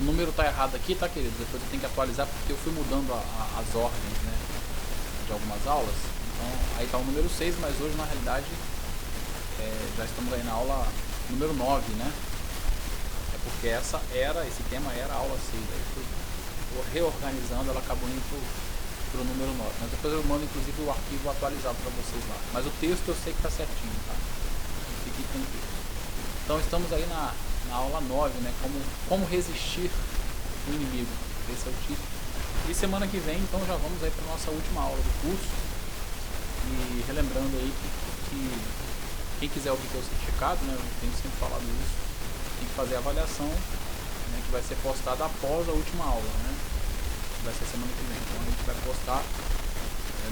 número tá errado aqui, tá, querido? Depois eu tenho que atualizar porque eu fui mudando as ordens, né, de algumas aulas. Então, aí tá o número 6, mas hoje, na realidade, já estamos aí na aula número 9, né? É porque esse tema era a aula 6. Aí eu fui reorganizando, ela acabou indo pro número 9. Mas depois eu mando, inclusive, o arquivo atualizado para vocês lá. Mas o texto eu sei que tá certinho, tá? Fique tranquilo. Então, estamos aí na aula 9, né? Como resistir o inimigo. Esse é o título. E semana que vem, então, já vamos aí para nossa última aula do curso. E relembrando aí que quem quiser obter o certificado, né? Eu tenho sempre falado isso. Tem que fazer a avaliação, né, que vai ser postada após a última aula, né? Vai ser semana que vem. Então a gente vai postar,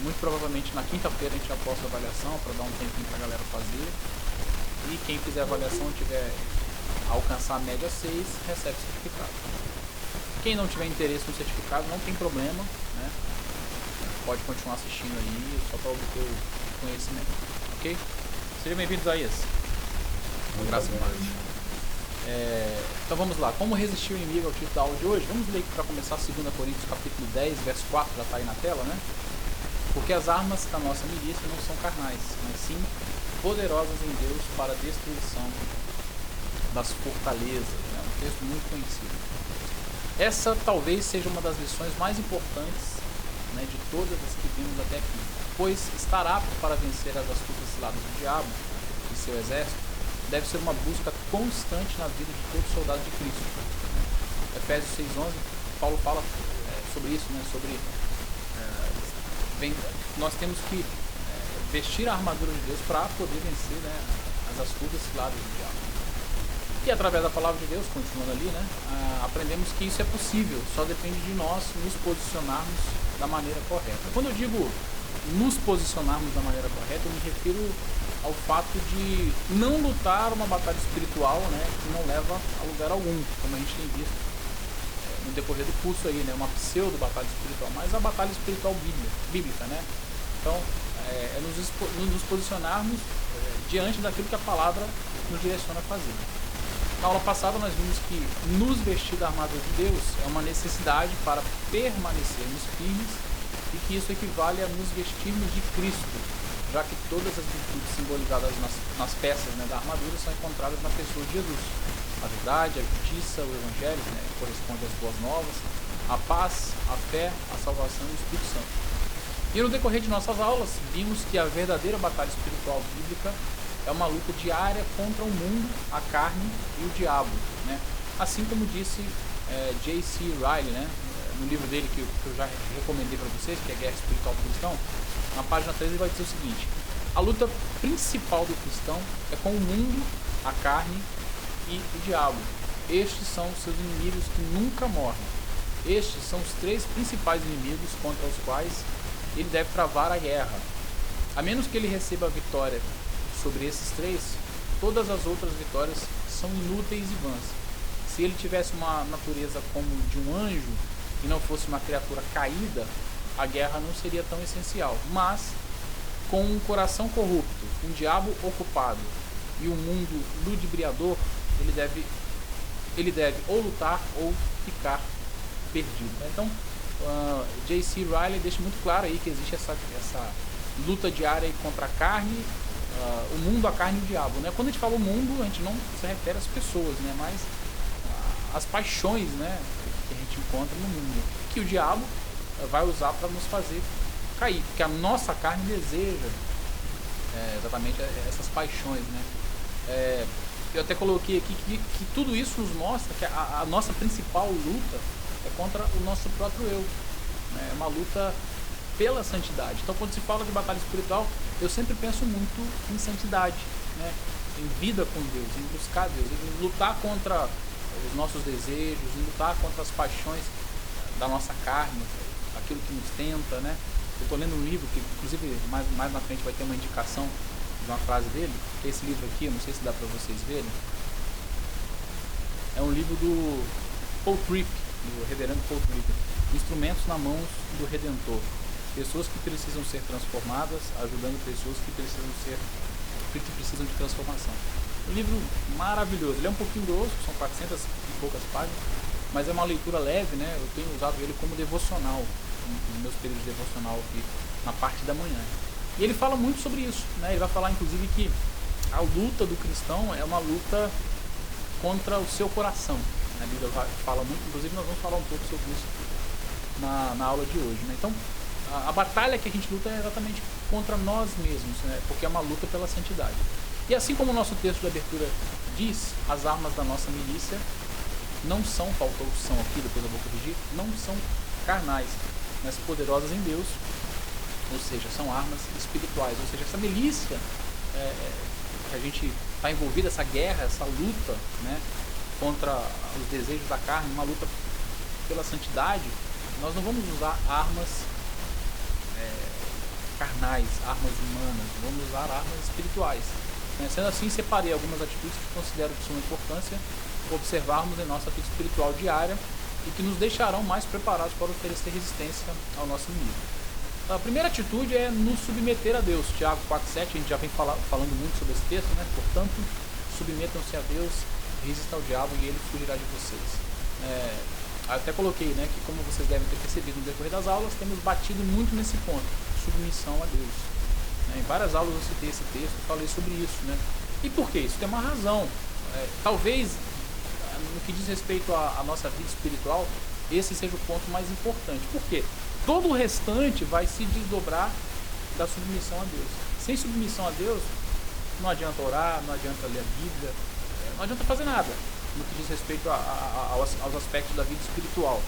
muito provavelmente na quinta-feira a gente já posta a avaliação para dar um tempinho para a galera fazer. E quem fizer a avaliação tiver alcançar a média 6, recebe o certificado. Quem não tiver interesse no certificado, não tem problema, né? Pode continuar assistindo aí, só para obter o conhecimento, ok? Sejam bem-vindos a isso. Graças a Deus. Então vamos lá. Como resistir o inimigo é o título da aula de hoje. Vamos ler aqui para começar 2 Coríntios capítulo 10, verso 4, já está aí na tela, né? Porque as armas da nossa milícia não são carnais, mas sim poderosas em Deus para a destruição das fortalezas. É um texto muito conhecido. Essa talvez seja uma das lições mais importantes, né, de todas as que vimos até aqui, pois estar apto para vencer as astutas ciladas do diabo e seu exército deve ser uma busca constante na vida de todo soldado de Cristo. Efésios 6,11, Paulo fala sobre isso, né, nós temos que vestir a armadura de Deus para poder vencer, né, as astutas ciladas do diabo. E através da palavra de Deus, continuando ali, né, aprendemos que isso é possível, só depende de nós nos posicionarmos da maneira correta. Quando eu digo nos posicionarmos da maneira correta, eu me refiro ao fato de não lutar uma batalha espiritual, né, que não leva a lugar algum, como a gente tem visto no decorrer do curso aí, né, uma pseudo batalha espiritual, mas a batalha espiritual bíblica, né. Então, nos posicionarmos diante daquilo que a palavra nos direciona a fazer. Na aula passada nós vimos que nos vestir da armadura de Deus é uma necessidade para permanecermos firmes e que isso equivale a nos vestirmos de Cristo, já que todas as virtudes simbolizadas nas peças, né, da armadura são encontradas na pessoa de Jesus. A verdade, a justiça, o evangelho, né, corresponde às boas novas, a paz, a fé, a salvação e o Espírito Santo. E no decorrer de nossas aulas, vimos que a verdadeira batalha espiritual bíblica é uma luta diária contra o mundo, a carne e o diabo, né? Assim como disse J.C. Ryle, né, no livro dele que eu já recomendei para vocês, que é Guerra Espiritual do Cristão, na página 3 ele vai dizer o seguinte: a luta principal do cristão é com o mundo, a carne e o diabo. Estes são os seus inimigos que nunca morrem. Estes são os 3 principais inimigos contra os quais ele deve travar a guerra. A menos que ele receba a vitória sobre esses 3, todas as outras vitórias são inúteis e vãs. Se ele tivesse uma natureza como de um anjo e não fosse uma criatura caída, a guerra não seria tão essencial. Mas, com um coração corrupto, um diabo ocupado e um mundo ludibriador, ele deve ou lutar ou ficar perdido. Então, J.C. Ryle deixa muito claro aí que existe essa luta diária aí contra a carne, o mundo, a carne e o diabo, né? Quando a gente fala o mundo, a gente não se refere às pessoas, né? Mas as paixões, né, que a gente encontra no mundo, que o diabo vai usar para nos fazer cair, porque a nossa carne deseja exatamente essas paixões, né? Eu até coloquei aqui que tudo isso nos mostra que a nossa principal luta é contra o nosso próprio eu, né? É uma luta pela santidade. Então, quando se fala de batalha espiritual, eu sempre penso muito em santidade, né? Em vida com Deus, em buscar Deus, em lutar contra os nossos desejos, em lutar contra as paixões da nossa carne, aquilo que nos tenta, né? Eu estou lendo um livro que, inclusive, mais na frente vai ter uma indicação de uma frase dele, que é esse livro aqui, eu não sei se dá para vocês verem. É um livro do Paul Tripp, do reverendo Paul Tripp, Instrumentos na Mãos do Redentor. Pessoas que precisam ser transformadas, ajudando pessoas que precisam de transformação. Um livro maravilhoso. Ele é um pouquinho grosso, são 400 e poucas páginas, mas é uma leitura leve, né? Eu tenho usado ele como devocional, nos meus períodos de devocional aqui, na parte da manhã. E ele fala muito sobre isso, né? Ele vai falar, inclusive, que a luta do cristão é uma luta contra o seu coração. A Bíblia fala muito, inclusive nós vamos falar um pouco sobre isso na aula de hoje, né? Então, a batalha que a gente luta é exatamente contra nós mesmos, né? Porque é uma luta pela santidade. E assim como o nosso texto de abertura diz, as armas da nossa milícia não são, faltou são aqui, depois eu vou corrigir, não são carnais, mas poderosas em Deus, ou seja, são armas espirituais, ou seja, essa milícia que a gente está envolvido, essa guerra, essa luta, né, contra os desejos da carne, uma luta pela santidade, nós não vamos usar armas carnais, armas humanas, vamos usar armas espirituais. Sendo assim, separei algumas atitudes que considero de suma importância observarmos em nossa vida espiritual diária e que nos deixarão mais preparados para oferecer resistência ao nosso inimigo. A primeira atitude é nos submeter a Deus. Tiago 4,7, a gente já vem falando muito sobre esse texto, né? Portanto, submetam-se a Deus, resistam ao diabo e ele fugirá de vocês. Até coloquei, né, que como vocês devem ter percebido no decorrer das aulas, temos batido muito nesse ponto, submissão a Deus. Em várias aulas eu citei esse texto, falei sobre isso, né? E por que? Isso tem uma razão. Talvez, no que diz respeito à nossa vida espiritual, esse seja o ponto mais importante. Por quê? Todo o restante vai se desdobrar da submissão a Deus. Sem submissão a Deus, não adianta orar, não adianta ler a Bíblia, não adianta fazer nada no que diz respeito aos aspectos da vida espiritual.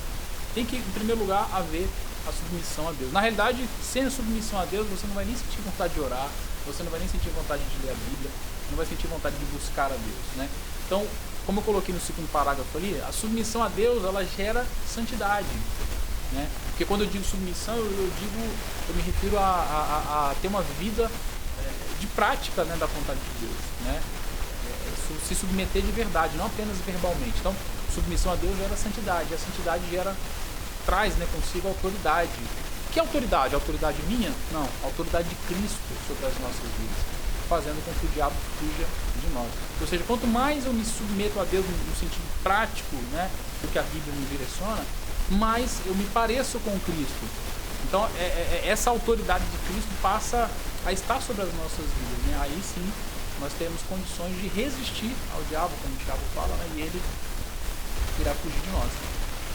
Tem que, em primeiro lugar, haver a submissão a Deus. Na realidade, sem a submissão a Deus, você não vai nem sentir vontade de orar, você não vai nem sentir vontade de ler a Bíblia, não vai sentir vontade de buscar a Deus, né? Então, como eu coloquei no segundo parágrafo ali, a submissão a Deus, ela gera santidade, né? Porque quando eu digo submissão, eu me refiro a ter uma vida de prática, né, da vontade de Deus, né? Se submeter de verdade, não apenas verbalmente. Então, submissão a Deus gera santidade, e a santidade traz, né, consigo a autoridade. Que autoridade? A autoridade minha? Não, a autoridade de Cristo sobre as nossas vidas, fazendo com que o diabo fuja de nós. Ou seja, quanto mais eu me submeto a Deus no sentido prático, né, do que a Bíblia me direciona, mais eu me pareço com Cristo. Então, essa autoridade de Cristo passa a estar sobre as nossas vidas, né? Aí sim, nós temos condições de resistir ao diabo, como o Tiago fala, né, e ele irá fugir de nós.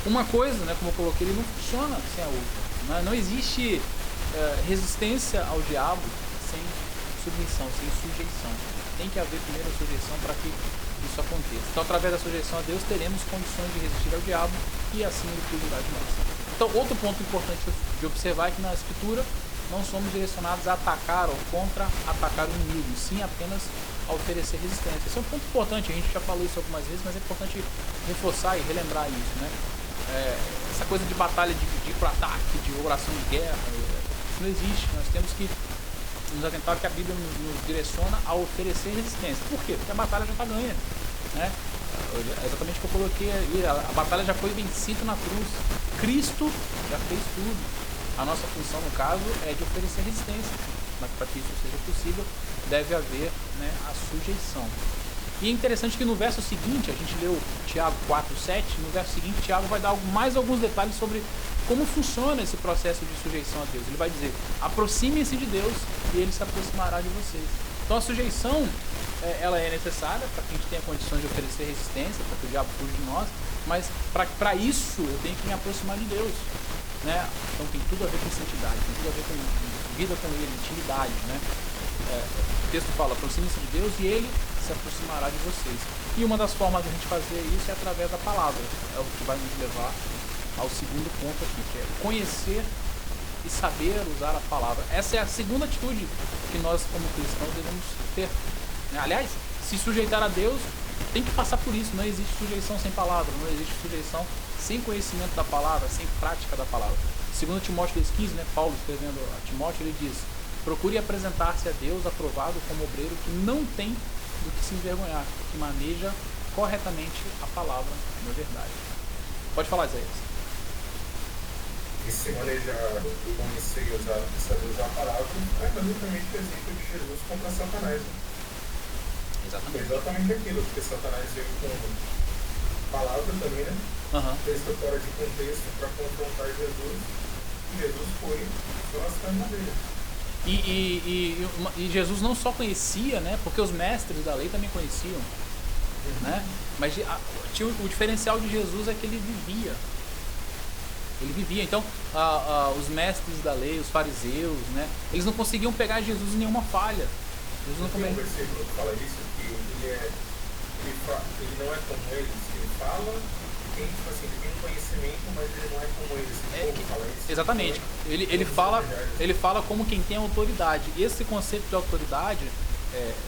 Uma coisa, né, como eu coloquei, ele não funciona sem a outra, né? Não existe resistência ao diabo sem submissão, sem sujeição. Tem que haver primeiro a sujeição para que isso aconteça. Então, através da sujeição a Deus, teremos condições de resistir ao diabo e assim ele fugirá de nós. Então, outro ponto importante de observar é que na Escritura não somos direcionados a atacar ou contra-atacar o inimigo, sim apenas a oferecer resistência. Esse é um ponto importante, a gente já falou isso algumas vezes, mas é importante reforçar e relembrar isso, né? Essa coisa de batalha de ir para ataque, de oração de guerra, isso não existe. Nós temos que nos atentar que a Bíblia nos direciona a oferecer resistência. Por quê? Porque a batalha já está ganha, né? É exatamente o que eu coloquei aí, a batalha já foi vencida na cruz, Cristo já fez tudo. A nossa função, no caso, é de oferecer resistência, mas para que isso seja possível, deve haver, né, a sujeição. E é interessante que no verso seguinte, a gente leu Tiago 4,7, no verso seguinte Tiago vai dar mais alguns detalhes sobre como funciona esse processo de sujeição a Deus. Ele vai dizer, aproximem-se de Deus e Ele se aproximará de vocês. Então a sujeição, ela é necessária para que a gente tenha condições de oferecer resistência, para que o diabo fuja de nós, mas para isso eu tenho que me aproximar de Deus, né? Então tem tudo a ver com santidade, tem tudo a ver com vida com Ele, intimidade, né? O texto fala, aproxime-se de Deus e Ele se aproximará de vocês. E uma das formas de a gente fazer isso é através da palavra. É o que vai nos levar ao segundo ponto aqui, que é conhecer e saber usar a palavra. Essa é a segunda atitude que nós, como cristãos, devemos ter, né? Aliás, se sujeitar a Deus, tem que passar por isso. Não existe sujeição sem palavra, não existe sujeição sem conhecimento da palavra, sem prática da palavra. Segundo Timóteo 2,15, né, Paulo escrevendo a Timóteo, ele diz, procure apresentar-se a Deus aprovado como obreiro que não tem do que se envergonhar, que maneja corretamente a palavra na verdade. Pode falar, Isaías. E se manejar, conhecer e saber usar a palavra, é basicamente o exemplo de Jesus contra Satanás. Né? Exatamente. Foi exatamente aquilo, porque Satanás veio com palavra também, né? texto fora de contexto para confrontar Jesus, e Jesus foi só lascando dele. E Jesus não só conhecia, né? Porque os mestres da lei também conheciam, né? Mas o diferencial de Jesus é que ele vivia. Ele vivia. Então, os mestres da lei, os fariseus, né? Eles não conseguiam pegar Jesus em nenhuma falha. Jesus não Tem um versículo que fala isso, que ele não é como eles. Ele fala, tem, tipo assim, ele tem um conhecimento, mas ele não é como eles. Fala isso. Exatamente. Ele fala como quem tem autoridade. Esse conceito de autoridade,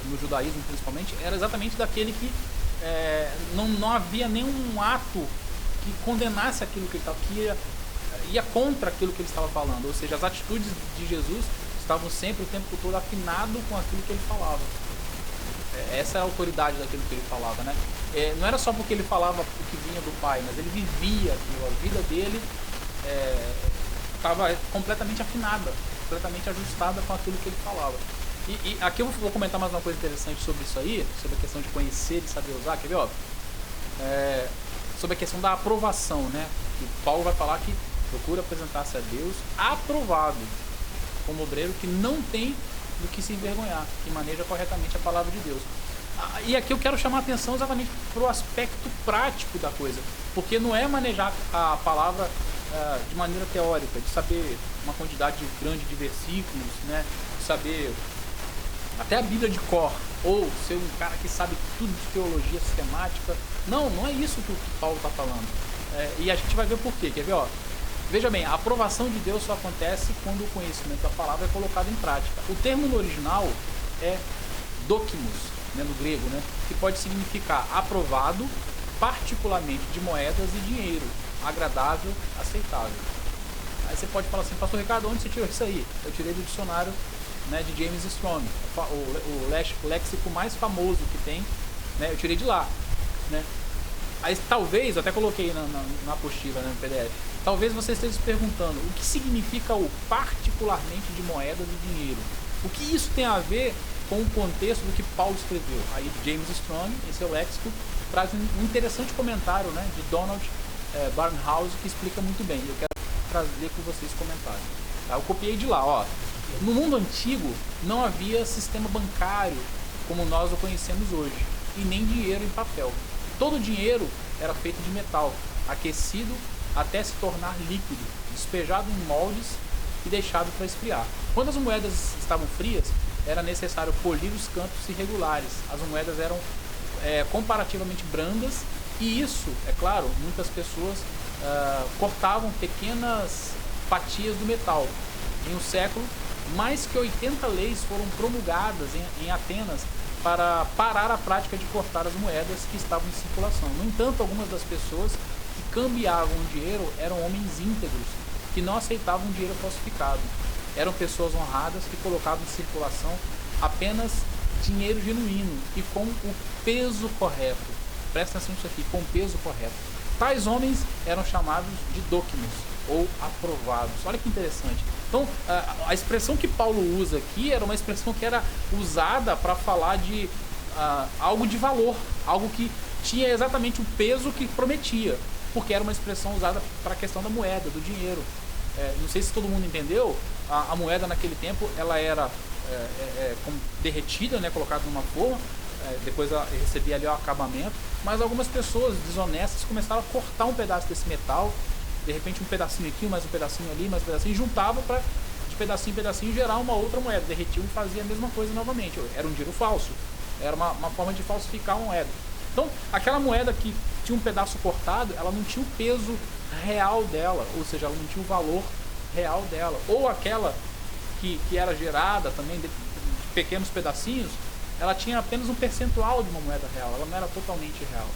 no judaísmo principalmente, era exatamente daquele que não havia nenhum ato que condenasse aquilo que ele estava, que ia contra aquilo que ele estava falando. Ou seja, as atitudes de Jesus estavam sempre, o tempo todo, afinado com aquilo que ele falava. Essa é a autoridade daquilo que ele falava, né? Não era só porque ele falava o que vinha do Pai, mas ele vivia aquilo. A vida dele estava completamente afinada, completamente ajustada com aquilo que ele falava. E aqui eu vou comentar mais uma coisa interessante sobre isso aí, sobre a questão de conhecer e saber usar, quer ver, ó? Sobre a questão da aprovação, né? Que Paulo vai falar que procura apresentar-se a Deus aprovado, como obreiro que não tem do que se envergonhar, que maneja corretamente a palavra de Deus. E aqui eu quero chamar a atenção exatamente para o aspecto prático da coisa, porque não é manejar a palavra de maneira teórica, de saber uma quantidade grande de versículos, né? De saber até a Bíblia de cor, ou ser um cara que sabe tudo de teologia sistemática. Não é isso que o Paulo está falando. E a gente vai ver por quê. Quer ver? Ó? Veja bem, a aprovação de Deus só acontece quando o conhecimento da palavra é colocado em prática. O termo no original é dokimos, né, no grego, né, que pode significar aprovado, particularmente de moedas e dinheiro, agradável, aceitável. Aí você pode falar assim, Pastor Ricardo, onde você tirou isso aí? Eu tirei do dicionário, né, de James Strong, o léxico mais famoso que tem, né, eu tirei de lá, né. Aí talvez, eu até coloquei na apostila, né, no PDF, talvez você esteja se perguntando o que significa o particularmente de moedas e dinheiro. O que isso tem a ver com o contexto do que Paulo escreveu? Aí James Strong, em seu léxico, traz um interessante comentário, né, de Donald Barnhouse, que explica muito bem. Eu quero trazer com vocês esse comentário. Tá? Eu copiei de lá. Ó. No mundo antigo não havia sistema bancário como nós o conhecemos hoje, e nem dinheiro em papel. Todo o dinheiro era feito de metal, aquecido até se tornar líquido, despejado em moldes e deixado para esfriar. Quando as moedas estavam frias, era necessário polir os cantos irregulares. As moedas eram comparativamente brandas e isso, é claro, muitas pessoas cortavam pequenas fatias do metal. Em um século, mais que 80 leis foram promulgadas em Atenas para parar a prática de cortar as moedas que estavam em circulação. No entanto, algumas das pessoas que cambiavam o dinheiro eram homens íntegros, que não aceitavam dinheiro falsificado. Eram pessoas honradas que colocavam em circulação apenas dinheiro genuíno e com o peso correto. Presta atenção nisso aqui, com o peso correto. Tais homens eram chamados de dokimos, ou aprovados. Olha que interessante. Então, a expressão que Paulo usa aqui era uma expressão que era usada para falar de algo de valor, algo que tinha exatamente o peso que prometia, porque era uma expressão usada para a questão da moeda, do dinheiro. Não sei se todo mundo entendeu, a moeda naquele tempo ela era derretida, né, colocada numa forma, depois ela recebia ali o acabamento, mas algumas pessoas desonestas começaram a cortar um pedaço desse metal, de repente um pedacinho aqui, mais um pedacinho ali, mais um pedacinho, e juntavam para de pedacinho em pedacinho gerar uma outra moeda, derretiam e fazia a mesma coisa novamente. Era um dinheiro falso, era uma forma de falsificar uma moeda. Então, aquela moeda que tinha um pedaço cortado, ela não tinha o peso real dela, ou seja, ela não tinha o valor real dela. Ou aquela que era gerada também de pequenos pedacinhos, ela tinha apenas um percentual de uma moeda real, ela não era totalmente real.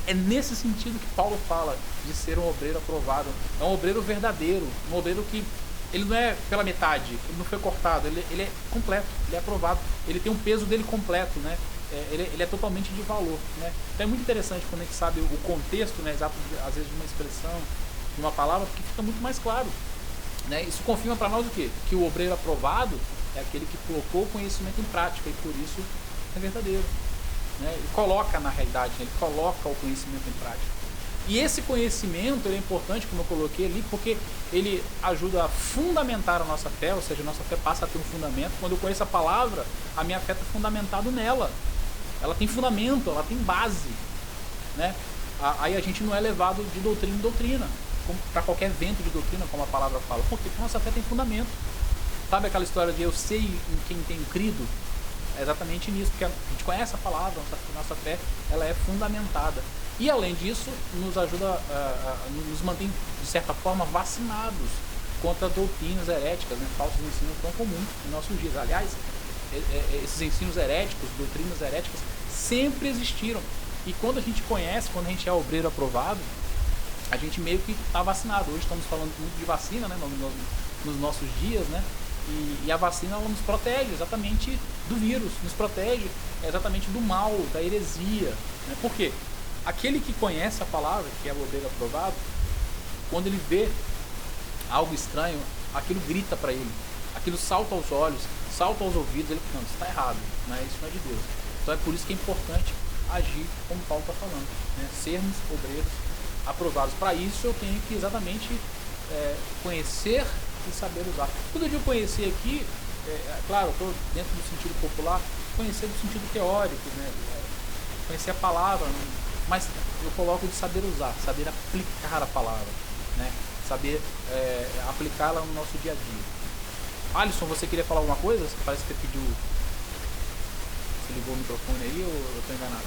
É nesse sentido que Paulo fala de ser um obreiro aprovado. É um obreiro verdadeiro, um obreiro que ele não é pela metade, ele não foi cortado, ele é completo, ele é aprovado, ele tem um peso dele completo, né? Ele é totalmente de valor, né? Então é muito interessante quando a gente sabe o contexto, né, exato, às vezes de uma expressão, de uma palavra, porque fica muito mais claro, né? Isso confirma para nós o quê? Que o obreiro aprovado é aquele que colocou o conhecimento em prática e por isso é verdadeiro, né? Ele coloca na realidade, ele coloca o conhecimento em prática. E esse conhecimento ele é importante, como eu coloquei ali, porque ele ajuda a fundamentar a nossa fé, ou seja, a nossa fé passa a ter um fundamento. Quando eu conheço a palavra, a minha fé está fundamentada nela. Ela tem fundamento, ela tem base, né? Aí a gente não é levado de doutrina em doutrina, para qualquer vento de doutrina, como a palavra fala. Por quê? Porque a nossa fé tem fundamento. Sabe aquela história de eu sei em quem tenho crido? É exatamente nisso, porque a gente conhece a palavra, nossa fé ela é fundamentada. E além disso, nos ajuda, nos mantém, de certa forma, vacinados contra doutrinas heréticas, né? Falsos ensinos tão comuns em nossos dias. Aliás, esses ensinos heréticos, doutrinas heréticas, sempre existiram. E quando a gente conhece, quando a gente é obreiro aprovado, a gente meio que está vacinado. Hoje estamos falando muito de vacina, né, nos nossos dias, né? E a vacina ela nos protege exatamente do vírus, nos protege exatamente do mal, da heresia. Né? Por quê? Aquele que conhece a palavra, que é o obreiro aprovado, quando ele vê algo estranho, aquilo grita para ele, aquilo salta aos olhos, salta aos ouvidos, ele fica, não, isso está errado, né? Isso não é de Deus. Então é por isso que é importante agir como Paulo está falando, né? Sermos obreiros aprovados. Para isso eu tenho que exatamente conhecer e saber usar. Quando eu digo conhecer aqui, claro, eu estou dentro do sentido popular, conhecer do sentido teórico, né? Conhecer a palavra, mas eu coloco de saber usar, saber aplicar a palavra, né? Saber aplicá-la no nosso dia a dia. Alisson, você queria falar alguma coisa? Parece que você pediu. Você ligou o microfone aí ou eu estou enganado?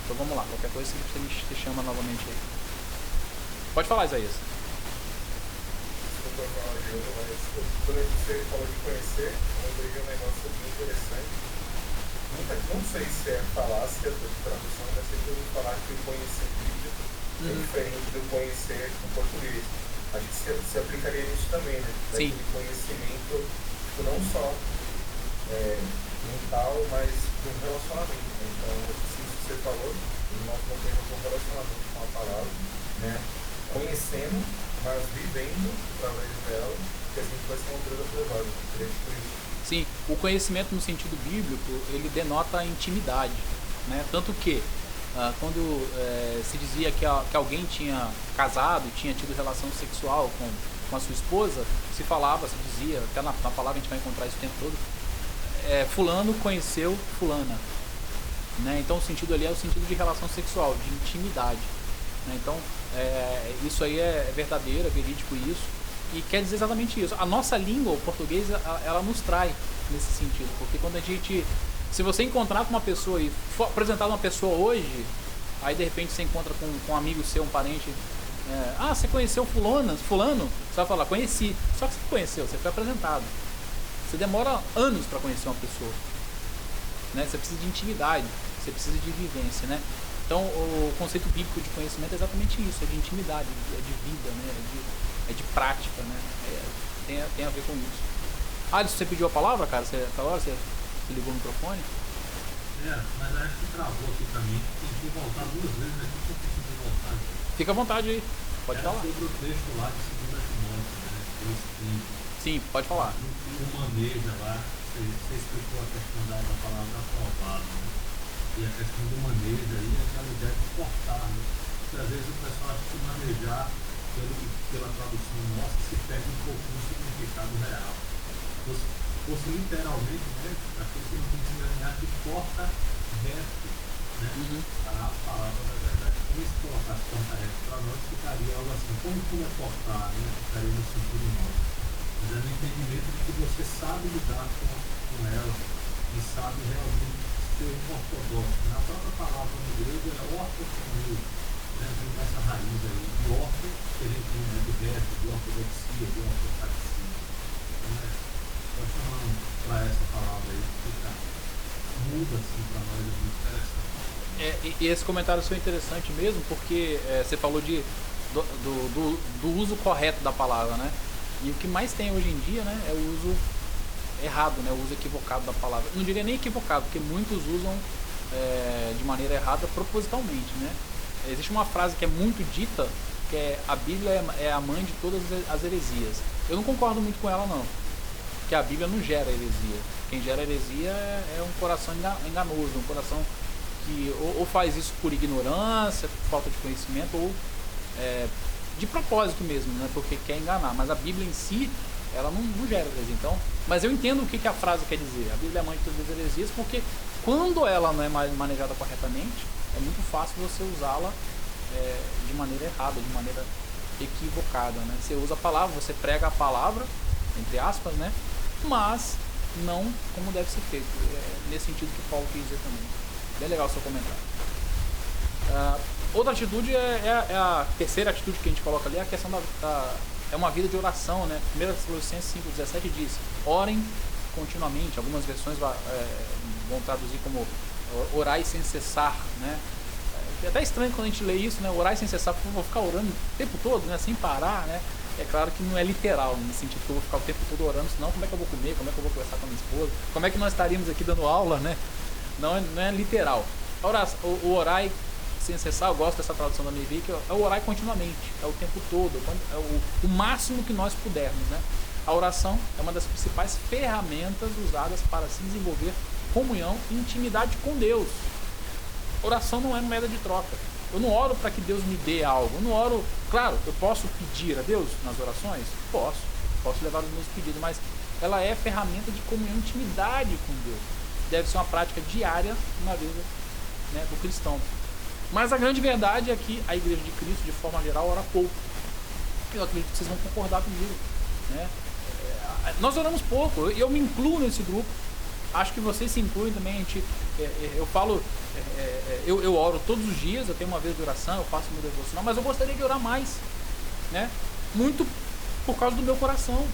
Então vamos lá, qualquer coisa você me chama novamente aí. Pode falar, Isaías. Desculpa falar ajuda, mas quando você falou de conhecer, eu lembrei um negócio bem interessante. Não sei se é falácia de tradução, mas sempre ouvi falar que o conhecer bíblico é diferente do conhecer em português. A gente se aplicaria nisso também, né? Sim. Daquele conhecimento, tipo, não só mental, mas de um relacionamento. Né? Então, assim que você falou, nós não temos um relacionamento com a palavra, né? Conhecendo, mas vivendo através dela, que a gente vai ser uma coisa aprovada. Por isso. Sim, o conhecimento no sentido bíblico, ele denota a intimidade, né? Tanto que quando se dizia que alguém tinha casado, tinha tido relação sexual com a sua esposa, se falava, se dizia, até na palavra a gente vai encontrar isso o tempo todo, fulano conheceu fulana, né? Então o sentido ali é o sentido de relação sexual, de intimidade, né? Então isso aí é verdadeiro, é verídico isso. E quer dizer exatamente isso. A nossa língua, o português, ela nos trai nesse sentido. Porque quando a gente... Se você encontrar com uma pessoa e for apresentar uma pessoa hoje, aí de repente você encontra com um amigo seu, um parente... você conheceu fulano? Você vai falar, conheci. Só que você conheceu, você foi apresentado. Você demora anos para conhecer uma pessoa. Né? Você precisa de intimidade, você precisa de vivência, né? Então o conceito bíblico de conhecimento é exatamente isso, é de intimidade, é de vida, né? É de prática, né? Tem a ver com isso. Alisson, você pediu a palavra, cara? Você ligou o microfone? Mas acho que travou aqui pra mim. Tem que voltar 2 vezes aqui pra conseguir voltar. Fica à vontade aí, pode falar. Sobre o texto lá de 2 Timóteo, né? Sim, pode falar. O maneja lá, você explicou a questão da palavra aprovado, né? E a questão do manejo aí é aquela ideia de cortar, né? Porque às vezes o pessoal acha que manejar pela tradução nossa, se perde um pouco do significado real. Fosse literalmente, né, aquilo que não tem que enganar de porta reto, né, a palavra da verdade. Como se colocasse porta reto para nós, ficaria algo assim, como é portar, né, ficaria no sentido nosso. Mas é no entendimento de que você sabe lidar com ela e sabe realmente ser um ortodoxo. Na própria palavra no grego é ortodoxia. Vem essa raiz aí, de orto, que a gente tem de resto, de ortodoxia, de ortopraxia. Então, estou chamando para essa palavra aí, que muda assim para nós, é muito interessante. E esse comentário foi interessante mesmo, porque você falou do uso correto da palavra, né? E o que mais tem hoje em dia, né, é o uso errado, né, o uso equivocado da palavra. Não diria nem equivocado, porque muitos usam de maneira errada propositalmente, né? Existe uma frase que é muito dita, que é a Bíblia é a mãe de todas as heresias. Eu não concordo muito com ela não, porque a Bíblia não gera heresia. Quem gera heresia é um coração enganoso, um coração que ou faz isso por ignorância, por falta de conhecimento, ou de propósito mesmo, né? Porque quer enganar. Mas a Bíblia em si, ela não gera heresia. Então, mas eu entendo o que a frase quer dizer. A Bíblia é mãe de todas as heresias, porque quando ela não é manejada corretamente, é muito fácil você usá-la de maneira errada, de maneira equivocada, né? Você usa a palavra, você prega a palavra, entre aspas, né? Mas não como deve ser feito. Nesse sentido que Paulo quis dizer também. Bem legal o seu comentário. Outra atitude é a terceira atitude que a gente coloca ali, é a questão é uma vida de oração, né? 1 Tessalonicenses 5,17 diz: orem continuamente. Algumas versões vão traduzir como orai sem cessar, né? É até estranho quando a gente lê isso, né? Orar sem cessar, porque eu vou ficar orando o tempo todo, né? Sem parar, né? É claro que não é literal, no sentido que eu vou ficar o tempo todo orando, senão como é que eu vou comer, como é que eu vou conversar com a minha esposa, como é que nós estaríamos aqui dando aula, né? Não é literal. O orar sem cessar, eu gosto dessa tradução da NVI, que é o orar continuamente, é o tempo todo, é o máximo que nós pudermos, né? A oração é uma das principais ferramentas usadas para se desenvolver comunhão e intimidade com Deus. Oração não é moeda de troca. Eu não oro para que Deus me dê algo. Eu não oro... Claro, eu posso pedir a Deus nas orações? Posso levar os meus pedidos, mas ela é ferramenta de comunhão e intimidade com Deus. Deve ser uma prática diária na vida, né, do cristão. Mas a grande verdade é que a Igreja de Cristo, de forma geral, ora pouco. Eu acredito que vocês vão concordar comigo, né? Nós oramos pouco. Eu me incluo nesse grupo. Acho que vocês se incluem também. Eu falo, eu oro todos os dias, eu tenho uma vez de oração, eu faço meu devocional, mas eu gostaria de orar mais, né? Muito por causa do meu coração,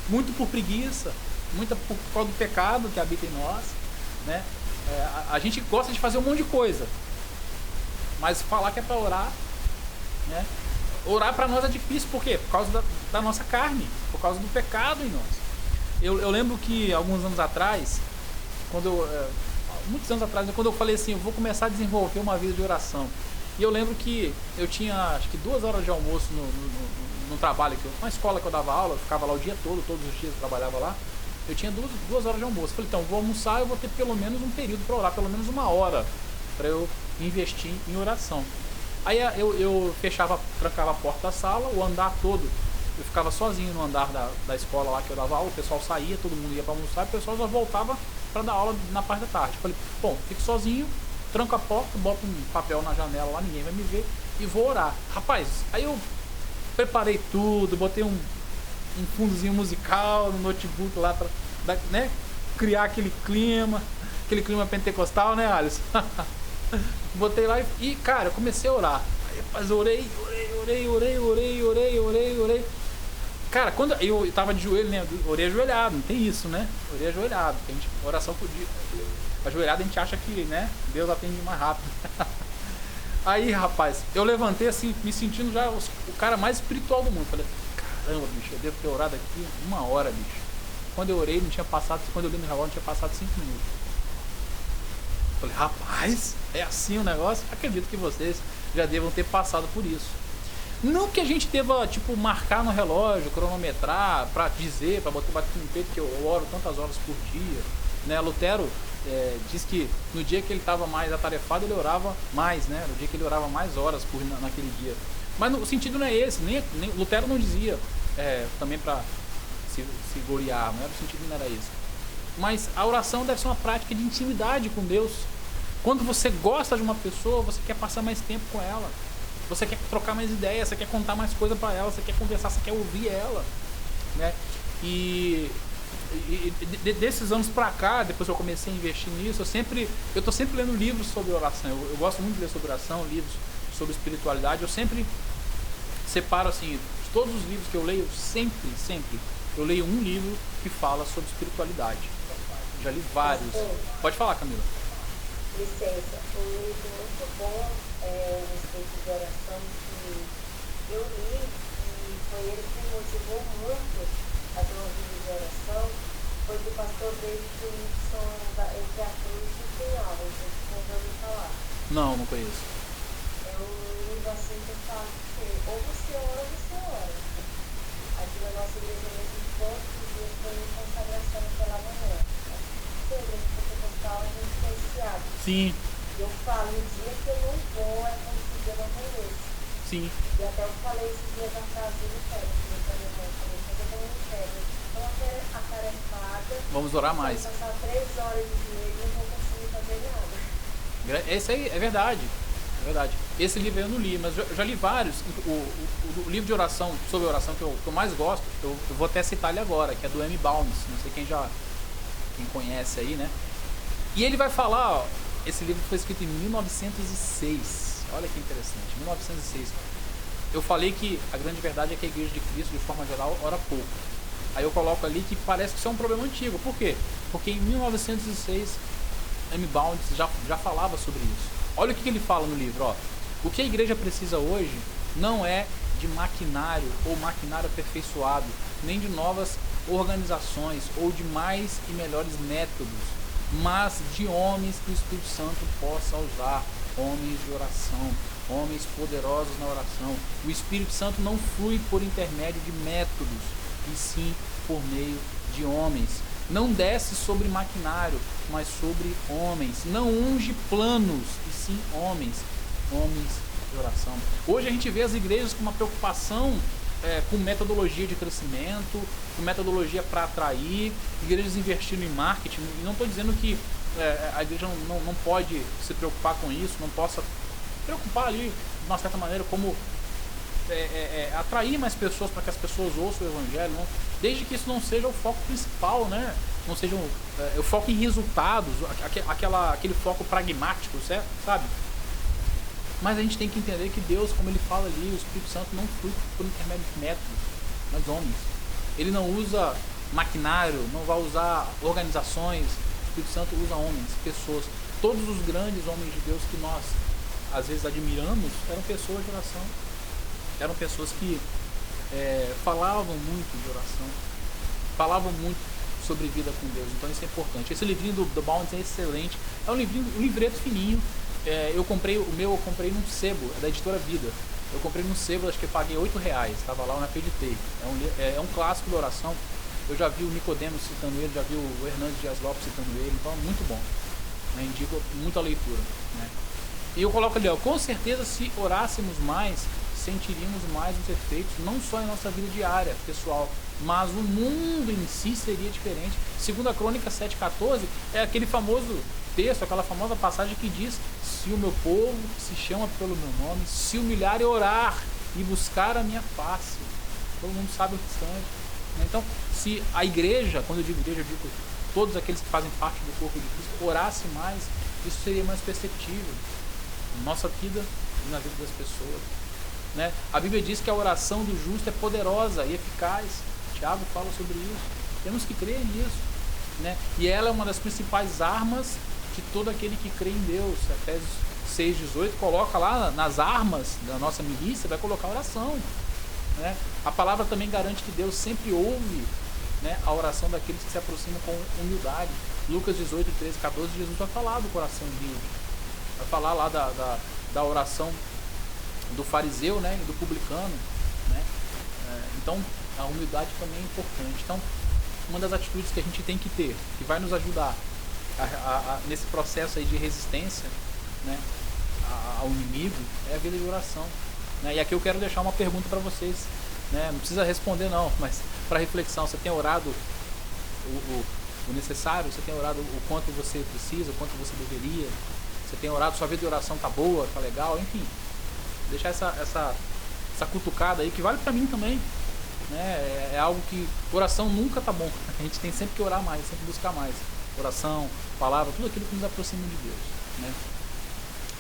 muito por preguiça, muito por causa do pecado que habita em nós, né? A gente gosta de fazer um monte de coisa, mas falar que é para orar, né? Orar para nós é difícil, por quê? Por causa da nossa carne, por causa do pecado em nós. Eu lembro que alguns anos atrás, muitos anos atrás, quando eu falei assim, eu vou começar a desenvolver uma vida de oração. E eu lembro que eu tinha, acho que 2 horas de almoço no trabalho, na escola que eu dava aula, eu ficava lá o dia todo, todos os dias eu trabalhava lá. Eu tinha 2 horas de almoço. Eu falei, então, vou almoçar, eu vou ter pelo menos um período para orar, pelo menos 1 hora, para eu investir em oração. Aí eu trancava a porta da sala, o andar todo. Eu ficava sozinho no andar da escola lá que eu dava aula, o pessoal saía, todo mundo ia para almoçar, e o pessoal já voltava para dar aula na parte da tarde. Falei, bom, fico sozinho, tranco a porta, boto um papel na janela lá, ninguém vai me ver, e vou orar. Rapaz, aí eu preparei tudo, botei um fundozinho musical no notebook lá para, né, criar aquele clima pentecostal, né, Alisson? Botei lá e, cara, eu comecei a orar. Aí, rapaz, eu orei. Cara, quando eu tava de joelho, né? Orei ajoelhado, não tem isso, né? Orei ajoelhado. A gente, oração por dia. Ajoelhado a gente acha que, né? Deus atende mais rápido. Aí, rapaz, eu levantei assim, me sentindo já o cara mais espiritual do mundo. Falei, caramba, bicho, eu devo ter orado aqui 1 hora, bicho. Quando eu orei, quando eu li no relógio, não tinha passado 5 minutos. Falei, rapaz, é assim o negócio? Acredito que vocês já devam ter passado por isso. Não que a gente deva, tipo, marcar no relógio, cronometrar, para dizer, para bater no peito que eu oro tantas horas por dia, né? Lutero diz que no dia que ele estava mais atarefado, ele orava mais, né? No dia que ele orava mais horas naquele dia. Mas o sentido não é esse, nem Lutero não dizia também para se gloriar, o sentido não era esse. Mas a oração deve ser uma prática de intimidade com Deus. Quando você gosta de uma pessoa, você quer passar mais tempo com ela. Você quer trocar mais ideias, você quer contar mais coisa para ela, você quer conversar, você quer ouvir ela, né? E desses anos para cá, depois que eu comecei a investir nisso, eu tô sempre lendo livros sobre oração. Eu gosto muito de ler sobre oração, livros sobre espiritualidade. Eu sempre separo assim, de todos os livros que eu leio, sempre eu leio um livro que fala sobre espiritualidade. Já li vários. Pode falar, Camila. Licença, um livro muito bom a respeito de oração que eu li e foi ele que me motivou muito a ter uma vida de oração, foi do pastor David Wilson entre a Cruz e o Pinhal. Não sei se você já ouviu falar. Não conheço. É um livro assim que eu falo que ou você ora ou você ora. Aqui na nossa igreja mesmo, todos os dias foi uma consagração pela manhã. A igreja pentecostal a gente tem esse hábito. Sim. Eu falo, o dia que eu não vou é como se eu não conheço. Sim. E até eu falei esses dias atrás do ministério, falei pra minha mãe, falei, quando eu vou no ministério, estou atarefada. Vamos orar mais. Se eu passar 3 horas de joelho, não vou conseguir fazer nada. Esse aí é verdade. É verdade. Esse livro eu não li, mas eu já li vários. O livro de oração, sobre oração que eu mais gosto, eu vou até citar ele agora, que é do M. Bounds. Não sei quem conhece aí, né? E ele vai falar, ó, esse livro foi escrito em 1906. Olha que interessante, 1906. Eu falei que a grande verdade é que a Igreja de Cristo, de forma geral, ora pouco. Aí eu coloco ali que parece que isso é um problema antigo. Por quê? Porque em 1906, M. Bounds já falava sobre isso. Olha o que ele fala no livro, ó. O que a igreja precisa hoje não é de maquinário ou maquinário aperfeiçoado, nem de novas organizações ou de mais e melhores métodos, mas de homens que o Espírito Santo possa usar, homens de oração, homens poderosos na oração. O Espírito Santo não flui por intermédio de métodos, e sim por meio de homens. Não desce sobre maquinário, mas sobre homens. Não unge planos, e sim homens de oração. Hoje a gente vê as igrejas com uma preocupação com metodologia de crescimento, com metodologia para atrair, igrejas investindo em marketing. E não estou dizendo que a igreja não pode se preocupar com isso, não possa preocupar ali, de uma certa maneira, como atrair mais pessoas para que as pessoas ouçam o evangelho, não? Desde que isso não seja o foco principal, né? Não seja o foco em resultados, aquele foco pragmático, certo? Sabe? Mas a gente tem que entender que Deus, como ele fala ali, o Espírito Santo não flui por intermédio de métodos, mas homens. Ele não usa maquinário, não vai usar organizações. O Espírito Santo usa homens, pessoas. Todos os grandes homens de Deus que nós às vezes admiramos eram pessoas de oração. Eram pessoas que falavam muito de oração, falavam muito sobre vida com Deus. Então isso é importante. Esse livrinho do Bounds é excelente. É um livreto fininho. Eu comprei num sebo, é da editora Vida. Eu comprei num sebo, acho que eu paguei R$8. Estava lá na Peditei. É um clássico da oração. Eu já vi o Nicodemos citando ele, já vi o Hernandes Dias Lopes citando ele. Então é muito bom. Indico muita leitura. Né? E eu coloco ali, ó, com certeza se orássemos mais, sentiríamos mais os efeitos, não só em nossa vida diária, pessoal, mas o mundo em si seria diferente. Segundo a Crônica 7,14, é aquele famoso texto, aquela famosa passagem que diz: se o meu povo que se chama pelo meu nome, se humilhar e orar e buscar a minha face. Todo mundo sabe o restante. Então, se a igreja, quando eu digo igreja, eu digo todos aqueles que fazem parte do corpo de Cristo, orasse mais, isso seria mais perceptível na nossa vida e na vida das pessoas. Né? A Bíblia diz que a oração do justo é poderosa e eficaz. Tiago fala sobre isso. Temos que crer nisso. Né? E ela é uma das principais armas de todo aquele que crê em Deus. Efésios 6,18 coloca lá nas armas da nossa milícia, vai colocar oração. Né? A palavra também garante que Deus sempre ouve, né, a oração daqueles que se aproximam com humildade. Lucas 18, 13, 14, Jesus vai falar do coração humilde. Vai falar lá da oração do fariseu, né, e do publicano. Né? Então, a humildade também é importante. Então, uma das atitudes que a gente tem que ter, que vai nos ajudar nesse processo aí de resistência, né, ao inimigo, é a vida de oração. Né? E aqui eu quero deixar uma pergunta para vocês. Né? Não precisa responder não, mas para reflexão: você tem orado o necessário? Você tem orado o quanto você precisa, o quanto você deveria? Você tem orado, sua vida de oração tá boa, tá legal? Enfim, deixar essa cutucada aí, que vale para mim também. Né? É algo que oração nunca tá bom. A gente tem sempre que orar mais, sempre buscar mais. Oração, palavra, tudo aquilo que nos aproxima de Deus. Né?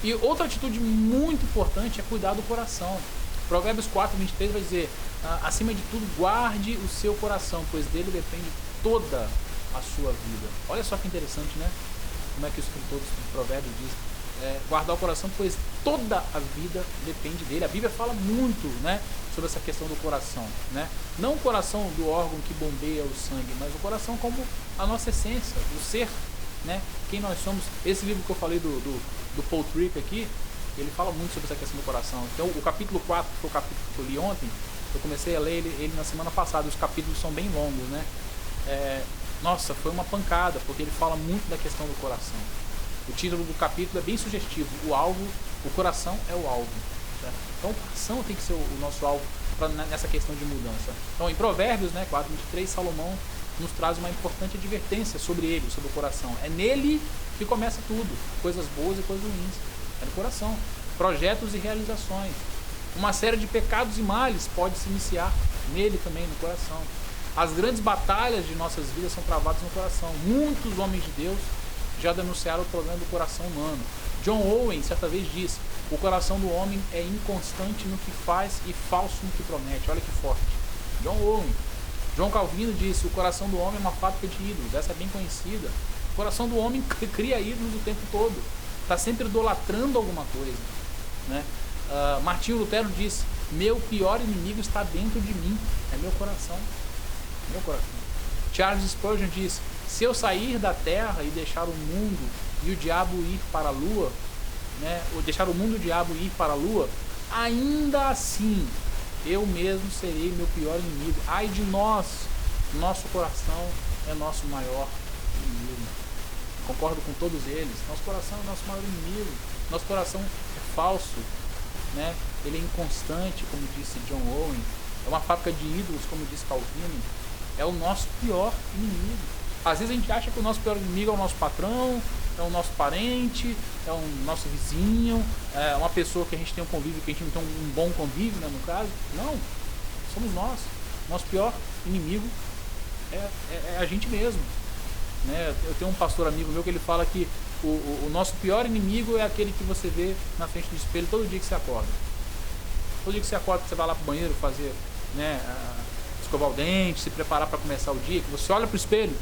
E outra atitude muito importante é cuidar do coração. Provérbios 4, 23 vai dizer: acima de tudo, guarde o seu coração, pois dele depende toda a sua vida. Olha só que interessante, né? Como é que o escritor do Provérbios diz: guardar o coração, pois toda a vida depende dele. A Bíblia fala muito, né, sobre essa questão do coração. Né? Não o coração do órgão que bombeia o sangue, mas o coração como a nossa essência, o ser, né? Quem nós somos. Esse livro que eu falei do Paul Tripp aqui, ele fala muito sobre essa questão do coração. Então, o capítulo 4, que foi o capítulo que eu li ontem, eu comecei a ler ele na semana passada. Os capítulos são bem longos, né? Nossa, foi uma pancada, porque ele fala muito da questão do coração. O título do capítulo é bem sugestivo. O alvo, o coração é o alvo. Certo? Então o coração tem que ser o nosso alvo nessa questão de mudança. Então em Provérbios, né, 4:23, Salomão nos traz uma importante advertência sobre ele, sobre o coração. É nele que começa tudo, coisas boas e coisas ruins. É no coração. Projetos e realizações. Uma série de pecados e males pode se iniciar nele também, no coração. As grandes batalhas de nossas vidas são travadas no coração. Muitos homens de Deus já denunciaram o problema do coração humano. John Owen certa vez disse: o coração do homem é inconstante no que faz e falso no que promete. Olha que forte. John Owen. João Calvino disse: o coração do homem é uma fábrica de ídolos. Essa é bem conhecida. O coração do homem cria ídolos o tempo todo. Está sempre idolatrando alguma coisa, né? Martinho Lutero disse: meu pior inimigo está dentro de mim. É meu coração. Meu coração. Charles Spurgeon disse: se eu sair da terra e deixar o mundo e o diabo ir para a lua, né, ou deixar o mundo e o diabo ir para a lua, ainda assim eu mesmo serei meu pior inimigo. Ai de nós, nosso coração é nosso maior inimigo. Concordo com todos eles. Nosso coração é o nosso maior inimigo. Nosso coração é falso, né? Ele é inconstante, como disse John Owen. É uma fábrica de ídolos, como disse Calvino. É o nosso pior inimigo. Às vezes a gente acha que o nosso pior inimigo é o nosso patrão, é o nosso parente, é o nosso vizinho, é uma pessoa que a gente tem um convívio, que a gente não tem um bom convívio, né, no caso. Não, somos nós. Nosso pior inimigo é a gente mesmo, né? Eu tenho um pastor amigo meu que ele fala que o nosso pior inimigo é aquele que você vê na frente do espelho todo dia que você acorda. Todo dia que você acorda, você vai lá pro banheiro fazer, né, escovar o dente, se preparar para começar o dia, que você olha pro espelho,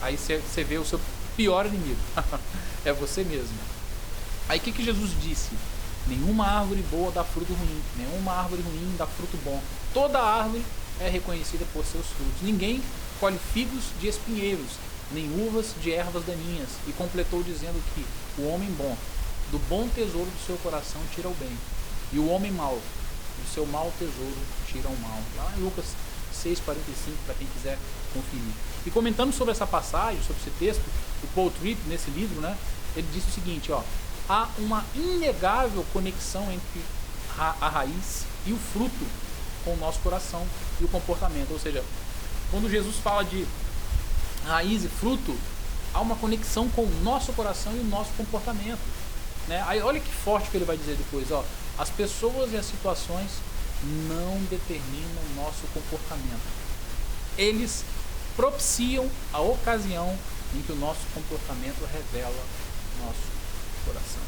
aí você vê o seu pior inimigo. É você mesmo. Aí o que Jesus disse? Nenhuma árvore boa dá fruto ruim, nenhuma árvore ruim dá fruto bom. Toda árvore é reconhecida por seus frutos. Ninguém colhe figos de espinheiros, nem uvas de ervas daninhas. E completou dizendo que o homem bom, do bom tesouro do seu coração, tira o bem, e o homem mau, do seu mau tesouro, tira o mal. Lá em Lucas 6,45, para quem quiser conferir. E comentando sobre essa passagem, sobre esse texto, o Paul Tripp, nesse livro, né, ele disse o seguinte: há uma inegável conexão entre a raiz e o fruto com o nosso coração e o comportamento. Ou seja, quando Jesus fala de raiz e fruto, há uma conexão com o nosso coração e o nosso comportamento, né? Aí olha que forte que ele vai dizer depois: as pessoas e as situações não determinam o nosso comportamento. Eles propiciam a ocasião em que o nosso comportamento revela nosso coração.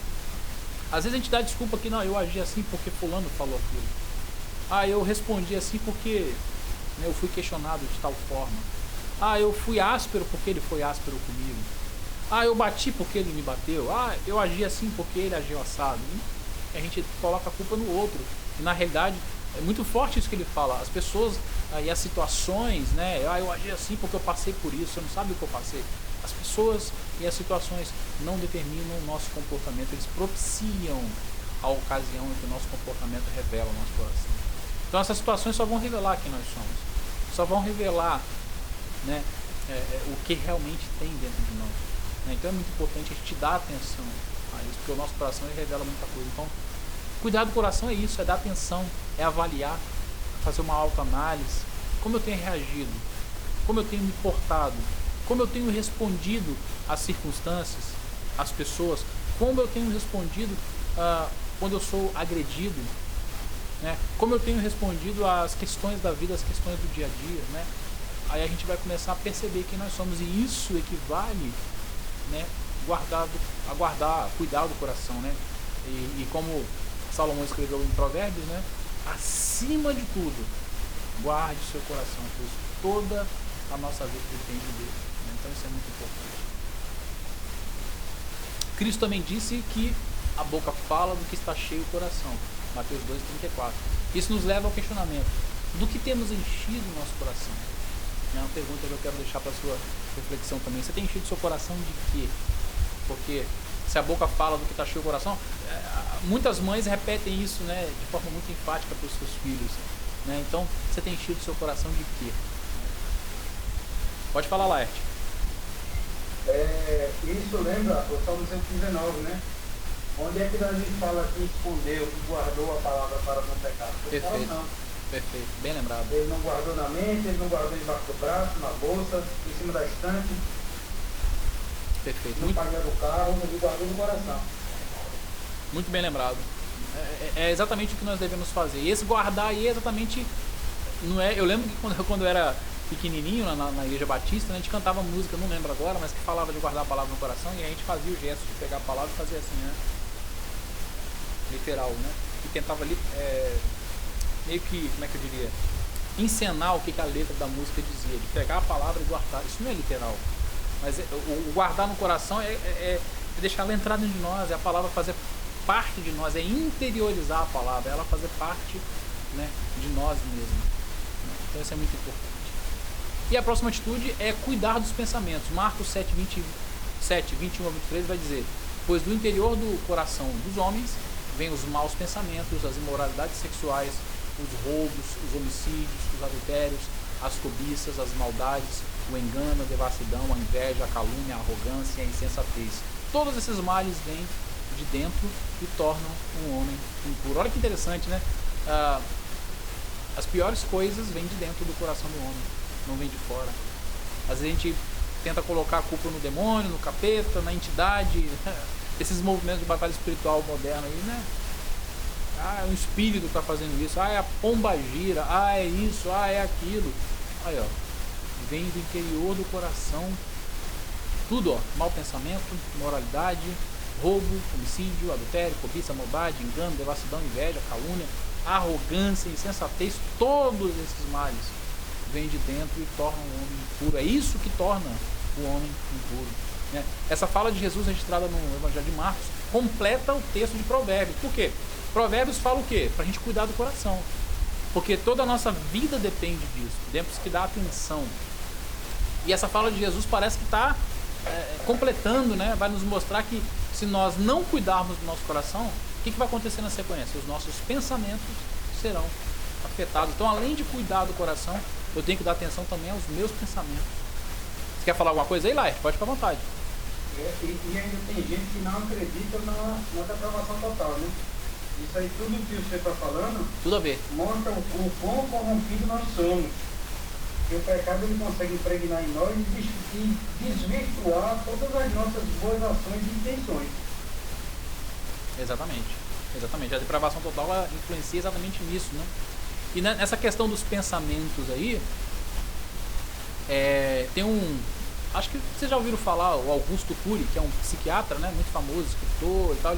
Às vezes a gente dá desculpa que não, eu agi assim porque fulano falou aquilo. Eu respondi assim porque, né, eu fui questionado de tal forma. Eu fui áspero porque ele foi áspero comigo. Eu bati porque ele me bateu. Eu agi assim porque ele agiu assado. E a gente coloca a culpa no outro. E na realidade é muito forte isso que ele fala. As pessoas e as situações, né? Eu agi assim porque eu passei por isso. Você não sabe o que eu passei. As pessoas e as situações não determinam o nosso comportamento. Eles propiciam a ocasião em que o nosso comportamento revela o nosso coração. Então essas situações só vão revelar quem nós somos. Só vão revelar, né, o que realmente tem dentro de nós. Então é muito importante a gente dar atenção a isso, porque o nosso coração revela muita coisa. Então, cuidar do coração é isso, é dar atenção, é avaliar, fazer uma autoanálise. Como eu tenho reagido? Como eu tenho me portado? Como eu tenho respondido às circunstâncias, às pessoas? Como eu tenho respondido quando eu sou agredido? Né? Como eu tenho respondido às questões da vida, às questões do dia a dia? Né? Aí a gente vai começar a perceber quem nós somos, e isso equivale, né, cuidar do coração, né? E como Salomão escreveu em Provérbios, né, acima de tudo, guarde seu coração, pois toda a nossa vida depende dele, né? Então isso é muito importante. Cristo também disse que a boca fala do que está cheio o coração, Mateus 2,34. Isso nos leva ao questionamento: do que temos enchido o nosso coração? É uma pergunta que eu quero deixar para a sua reflexão também. Você tem enchido seu coração de quê? Porque se a boca fala do que está cheio o coração, muitas mães repetem isso, né, de forma muito enfática para os seus filhos, né? Então, você tem enchido seu coração de quê? Pode falar, Laerte. Isso lembra o Salmo 119, né? Onde é que Davi fala que escondeu, que guardou a palavra para não pecar? Perfeito. Não. Perfeito, bem lembrado. Ele não guardou na mente, ele não guardou embaixo do braço, na bolsa, em cima da estante, Perfeito. no painel do carro, ele guardou no coração. Muito bem lembrado. É exatamente o que nós devemos fazer. E esse guardar aí é exatamente. Não é, eu lembro que quando eu era pequenininho na igreja batista, né, a gente cantava música, não lembro agora, mas que falava de guardar a palavra no coração, e a gente fazia o gesto de pegar a palavra e fazer assim, né? Literal, né? E tentava ali meio que, como é que eu diria? Encenar o que a letra da música dizia, de pegar a palavra e guardar. Isso não é literal. Mas o guardar no coração é deixar ela entrar dentro de nós, é a palavra fazer parte de nós, é interiorizar a palavra, é ela fazer parte, né, de nós mesmos. Então isso é muito importante. E a próxima atitude é cuidar dos pensamentos. Marcos 7, 21 a 23 vai dizer: pois do interior do coração dos homens vêm os maus pensamentos, as imoralidades sexuais, os roubos, os homicídios, os adultérios, as cobiças, as maldades, o engano, a devassidão, a inveja, a calúnia, a arrogância e a insensatez. Todos esses males vêm de dentro e tornam um homem impuro. Olha que interessante, né? As piores coisas vêm de dentro do coração do homem, não vêm de fora. Às vezes a gente tenta colocar a culpa no demônio, no capeta, na entidade, esses movimentos de batalha espiritual moderna aí, né? É um espírito que está fazendo isso, é a pomba gira, é isso, é aquilo. Aí, ó, vem do interior do coração tudo, ó, mau pensamento, imoralidade, roubo, homicídio, adultério, cobiça, maldade, engano, devassidão, inveja, calúnia, arrogância, insensatez. Todos esses males vêm de dentro e tornam o homem impuro. É isso que torna o homem impuro, né? Essa fala de Jesus registrada no Evangelho de Marcos completa o texto de Provérbios. Por quê? Provérbios fala o quê? Para a gente cuidar do coração, porque toda a nossa vida depende disso. Temos que dar atenção. E essa fala de Jesus parece que está completando, né? Vai nos mostrar que se nós não cuidarmos do nosso coração, o que vai acontecer na sequência? Os nossos pensamentos serão afetados. Então, além de cuidar do coração, eu tenho que dar atenção também aos meus pensamentos. Você quer falar alguma coisa aí, Laerte? Pode ficar à vontade. E ainda tem gente que não acredita na depravação total, né? Isso aí, tudo que você está falando, tudo a ver, mostra o quão corrompido nós somos. Que o pecado ele consegue impregnar em nós e desvirtuar todas as nossas boas ações e intenções. Exatamente. A depravação total ela influencia exatamente nisso, né? E nessa questão dos pensamentos aí, tem acho que vocês já ouviram falar, o Augusto Cury, que é um psiquiatra, né, muito famoso, escritor e tal,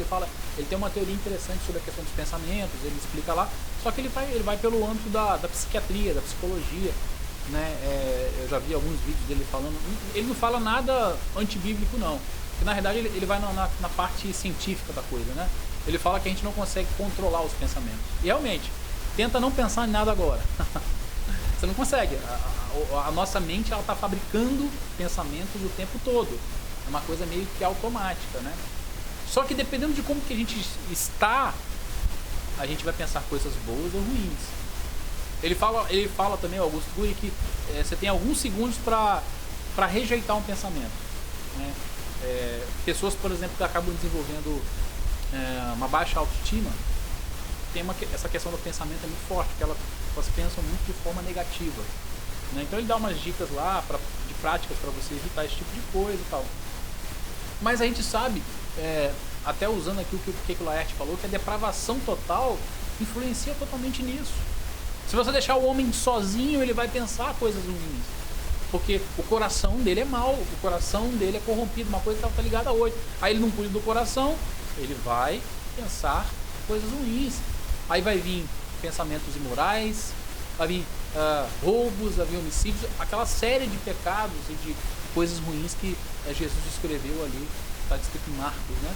ele tem uma teoria interessante sobre a questão dos pensamentos, ele explica lá, só que ele vai pelo âmbito da psiquiatria, da psicologia, né? Eu já vi alguns vídeos dele falando, ele não fala nada antibíblico não, porque na verdade ele vai na parte científica da coisa, né? Ele fala que a gente não consegue controlar os pensamentos, e realmente, tenta não pensar em nada agora. Você não consegue. A nossa mente ela está fabricando pensamentos o tempo todo. É uma coisa meio que automática, né? Só que dependendo de como que a gente está, a gente vai pensar coisas boas ou ruins. Ele fala também, o Augusto Cury, que você tem alguns segundos para rejeitar um pensamento, né? Pessoas, por exemplo, que acabam desenvolvendo uma baixa autoestima, tem essa questão do pensamento é muito forte, porque elas pensam muito de forma negativa, né? Então ele dá umas dicas lá de práticas para você evitar esse tipo de coisa e tal. Mas a gente sabe, até usando aqui o que o Laerte falou, que a depravação total influencia totalmente nisso. Se você deixar o homem sozinho, ele vai pensar coisas ruins, porque o coração dele é mau, o coração dele é corrompido, uma coisa que está ligada a outra. Aí ele não cuida do coração, ele vai pensar coisas ruins. Aí vai vir pensamentos imorais, vai vir roubos, vai vir homicídios, aquela série de pecados e de coisas ruins que Jesus escreveu ali, está descrito em Marcos, né?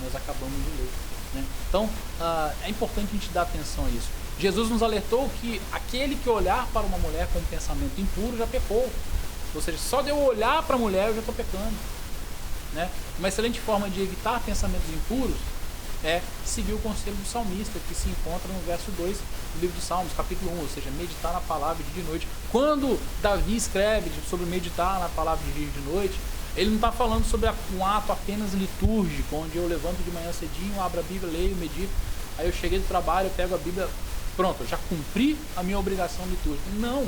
Nós acabamos de ler, né? Então, é importante a gente dar atenção a isso. Jesus nos alertou que aquele que olhar para uma mulher com um pensamento impuro já pecou. Ou seja, só de eu olhar para a mulher eu já estou pecando, né? Uma excelente forma de evitar pensamentos impuros é seguir o conselho do salmista, que se encontra no verso 2 do livro de Salmos, capítulo 1, ou seja, meditar na palavra de dia e noite. Quando Davi escreve sobre meditar na palavra de dia e de noite, Ele não está falando sobre um ato apenas litúrgico, onde eu levanto de manhã cedinho, abro a Bíblia, leio, medito, aí eu cheguei do trabalho, eu pego a Bíblia, pronto, eu já cumpri a minha obrigação litúrgica. Não,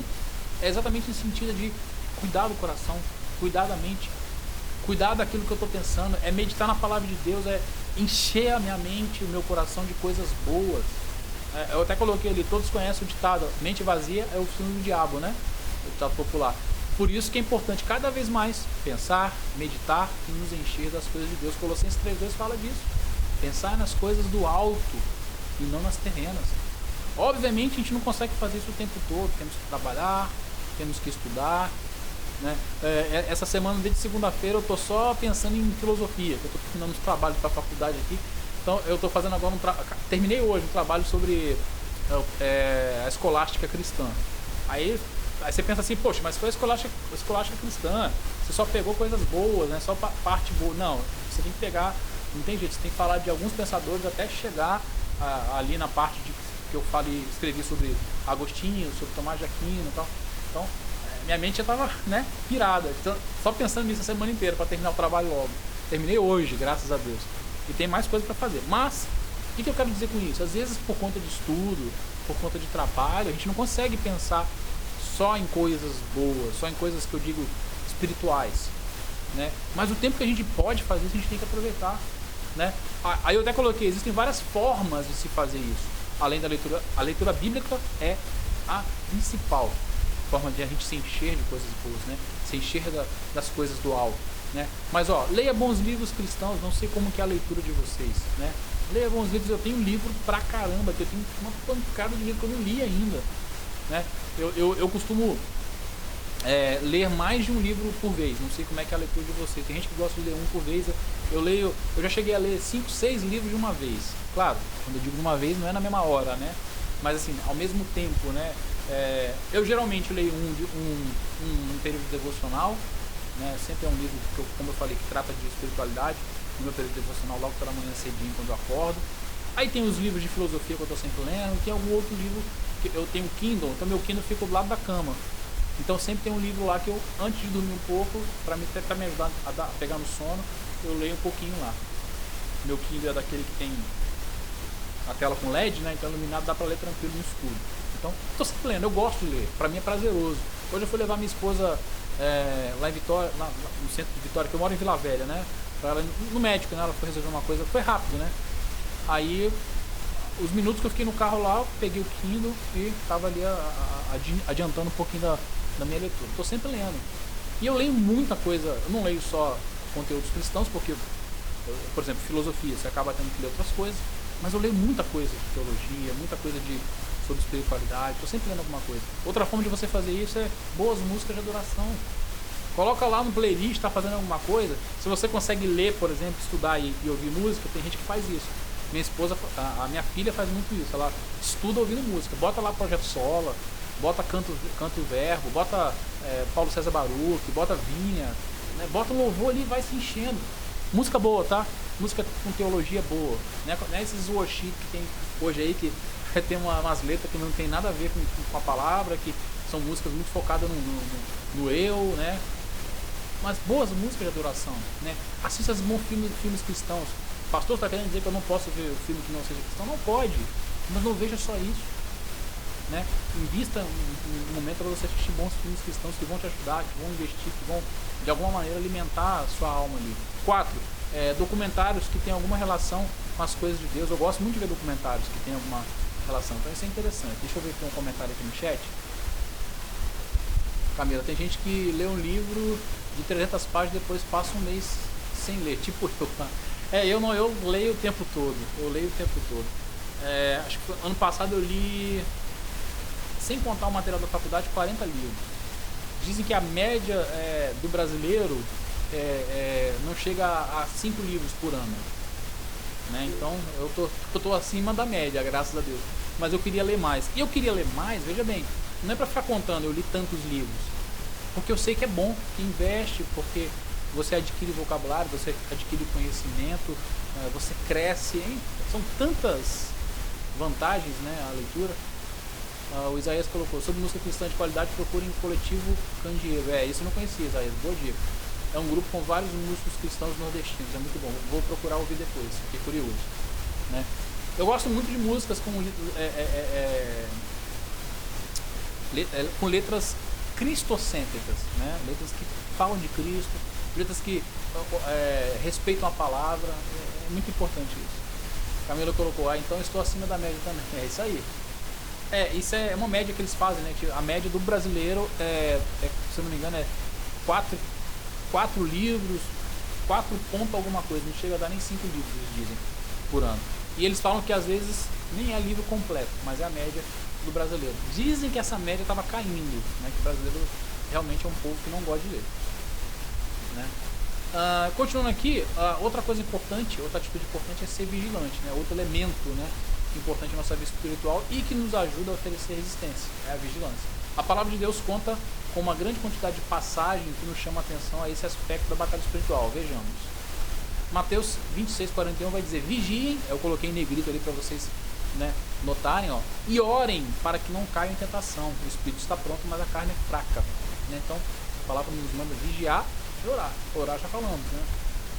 é exatamente no sentido de cuidar do coração, cuidar da mente, cuidar daquilo que eu estou pensando, é meditar na palavra de Deus, é encher a minha mente, o meu coração de coisas boas. Eu até coloquei ali, todos conhecem o ditado, mente vazia é o filho do diabo, né? O ditado popular. Por isso que é importante cada vez mais pensar, meditar e nos encher das coisas de Deus. Colossenses 3:2 fala disso. Pensar nas coisas do alto e não nas terrenas. Obviamente a gente não consegue fazer isso o tempo todo. Temos que trabalhar, temos que estudar, né? Essa semana, desde segunda-feira, eu estou só pensando em filosofia, que eu estou terminando os trabalhos para a faculdade aqui. Então eu estou fazendo agora terminei hoje um trabalho sobre a escolástica cristã. Aí você pensa assim, poxa, mas foi a escolástica cristã, você só pegou coisas boas, né? Só parte boa. Não, você tem que pegar, não tem jeito, você tem que falar de alguns pensadores até chegar ali na parte que eu escrevi sobre Agostinho, sobre Tomás de Aquino e tal. Então, minha mente já estava, né, pirada, então, só pensando nisso a semana inteira para terminar o trabalho logo. Terminei hoje, graças a Deus. E tem mais coisa para fazer. Mas, o que eu quero dizer com isso? Às vezes, por conta de estudo, por conta de trabalho, a gente não consegue pensar só em coisas boas, só em coisas que eu digo espirituais, né? Mas o tempo que a gente pode fazer isso, a gente tem que aproveitar, né? Aí eu até coloquei, existem várias formas de se fazer isso. Além da leitura, a leitura bíblica é a principal forma de a gente se encher de coisas boas, né? Se encher das coisas do alto, né? Mas leia bons livros cristãos, não sei como que é a leitura de vocês, né? Leia bons livros, eu tenho livro pra caramba, eu tenho uma pancada de livro que eu não li ainda, né? Eu costumo ler mais de um livro por vez. Não sei como é que é a leitura de vocês. Tem gente que gosta de ler um por vez. Eu já cheguei a ler 5, 6 livros de uma vez. Claro, quando eu digo de uma vez não é na mesma hora, né? Mas assim, ao mesmo tempo, né? Eu geralmente leio um período devocional, né? Sempre é um livro que, como eu falei, que trata de espiritualidade. No meu período devocional, logo pela manhã cedinho, quando eu acordo. Aí tem os livros de filosofia que eu estou sempre lendo. Tem algum outro livro que eu tenho Kindle, então meu Kindle fica do lado da cama. Então sempre tem um livro lá que eu, antes de dormir um pouco, para me ajudar a pegar no sono, eu leio um pouquinho lá. Meu Kindle é daquele que tem a tela com LED, né? Então iluminado dá para ler tranquilo no escuro. Então estou sempre lendo, eu gosto de ler, para mim é prazeroso. Hoje eu fui levar minha esposa lá em Vitória, no centro de Vitória, que eu moro em Vila Velha, né? Pra ela, no médico, né? Ela foi resolver uma coisa, foi rápido, né? Aí, os minutos que eu fiquei no carro lá, eu peguei o Kindle e estava ali adiantando um pouquinho da minha leitura. Estou sempre lendo. E eu leio muita coisa, eu não leio só conteúdos cristãos, porque, por exemplo, filosofia, você acaba tendo que ler outras coisas, mas eu leio muita coisa de teologia, muita coisa sobre espiritualidade, estou sempre lendo alguma coisa. Outra forma de você fazer isso é boas músicas de adoração. Coloca lá no playlist, está fazendo alguma coisa. Se você consegue ler, por exemplo, estudar e ouvir música, tem gente que faz isso. Minha esposa, a minha filha faz muito isso. Ela estuda ouvindo música. Bota lá Projeto Sola, bota Canto e Verbo, bota Paulo César Baruch, bota Vinha, né? Bota um louvor ali e vai se enchendo. Música boa, tá? Música com teologia boa. Não é esses worship que tem hoje aí, que tem umas letras que não tem nada a ver com a palavra, que são músicas muito focadas no eu, né? Mas boas músicas de adoração, né? Assista os bons filmes cristãos. O pastor está querendo dizer que eu não posso ver o filme que não seja cristão? Não pode, mas não veja só isso, né? Invista um momento para você assistir bons filmes cristãos que vão te ajudar, que vão investir, que vão de alguma maneira alimentar a sua alma ali. 4. Documentários que tem alguma relação com as coisas de Deus. Eu gosto muito de ver documentários que tem alguma relação, então isso é interessante. Deixa eu ver aqui um comentário aqui no chat. Camila, tem gente que lê um livro de 300 páginas e depois passa um mês sem ler, tipo eu. Eu leio o tempo todo. Acho que ano passado eu li, sem contar o material da faculdade, 40 livros. Dizem que a média do brasileiro não chega a 5 livros por ano, né? Então eu tô acima da média, graças a Deus. Mas eu queria ler mais. E eu queria ler mais, veja bem, não é para ficar contando, eu li tantos livros. Porque eu sei que é bom, que investe, porque você adquire vocabulário, você adquire conhecimento, você cresce, hein? São tantas vantagens, né, a leitura. O Isaías colocou, sobre música cristã de qualidade, procurem Coletivo Candeeiro. Isso eu não conhecia, Isaías, boa dica. É um grupo com vários músicos cristãos nordestinos, é muito bom. Vou procurar ouvir depois, fiquei curioso, né? Eu gosto muito de músicas com letras cristocêntricas, né? Letras que falam de Cristo, letras que respeitam a palavra. É muito importante isso. Camila colocou, então estou acima da média também. É isso aí. Isso é uma média que eles fazem, né? A média do brasileiro se eu não me engano, é 4 livros, 4 ponto alguma coisa, não chega a dar nem 5 livros, eles dizem, por ano. E eles falam que às vezes nem é livro completo, mas é a média do brasileiro. Dizem que essa média estava caindo, né? Que o brasileiro realmente é um povo que não gosta de ler, né? Continuando aqui, outra coisa importante, outra atitude importante é ser vigilante, né? Outro elemento, né, importante na nossa vida espiritual e que nos ajuda a oferecer resistência, é a vigilância. A palavra de Deus conta com uma grande quantidade de passagens que nos chama a atenção a esse aspecto da batalha espiritual. Vejamos. Mateus 26:41 vai dizer: vigiem, eu coloquei em negrito ali para vocês, né, notarem, e orem para que não caiam em tentação. O espírito está pronto, mas a carne é fraca, né? Então a palavra nos manda vigiar e orar. Orar já falamos, né?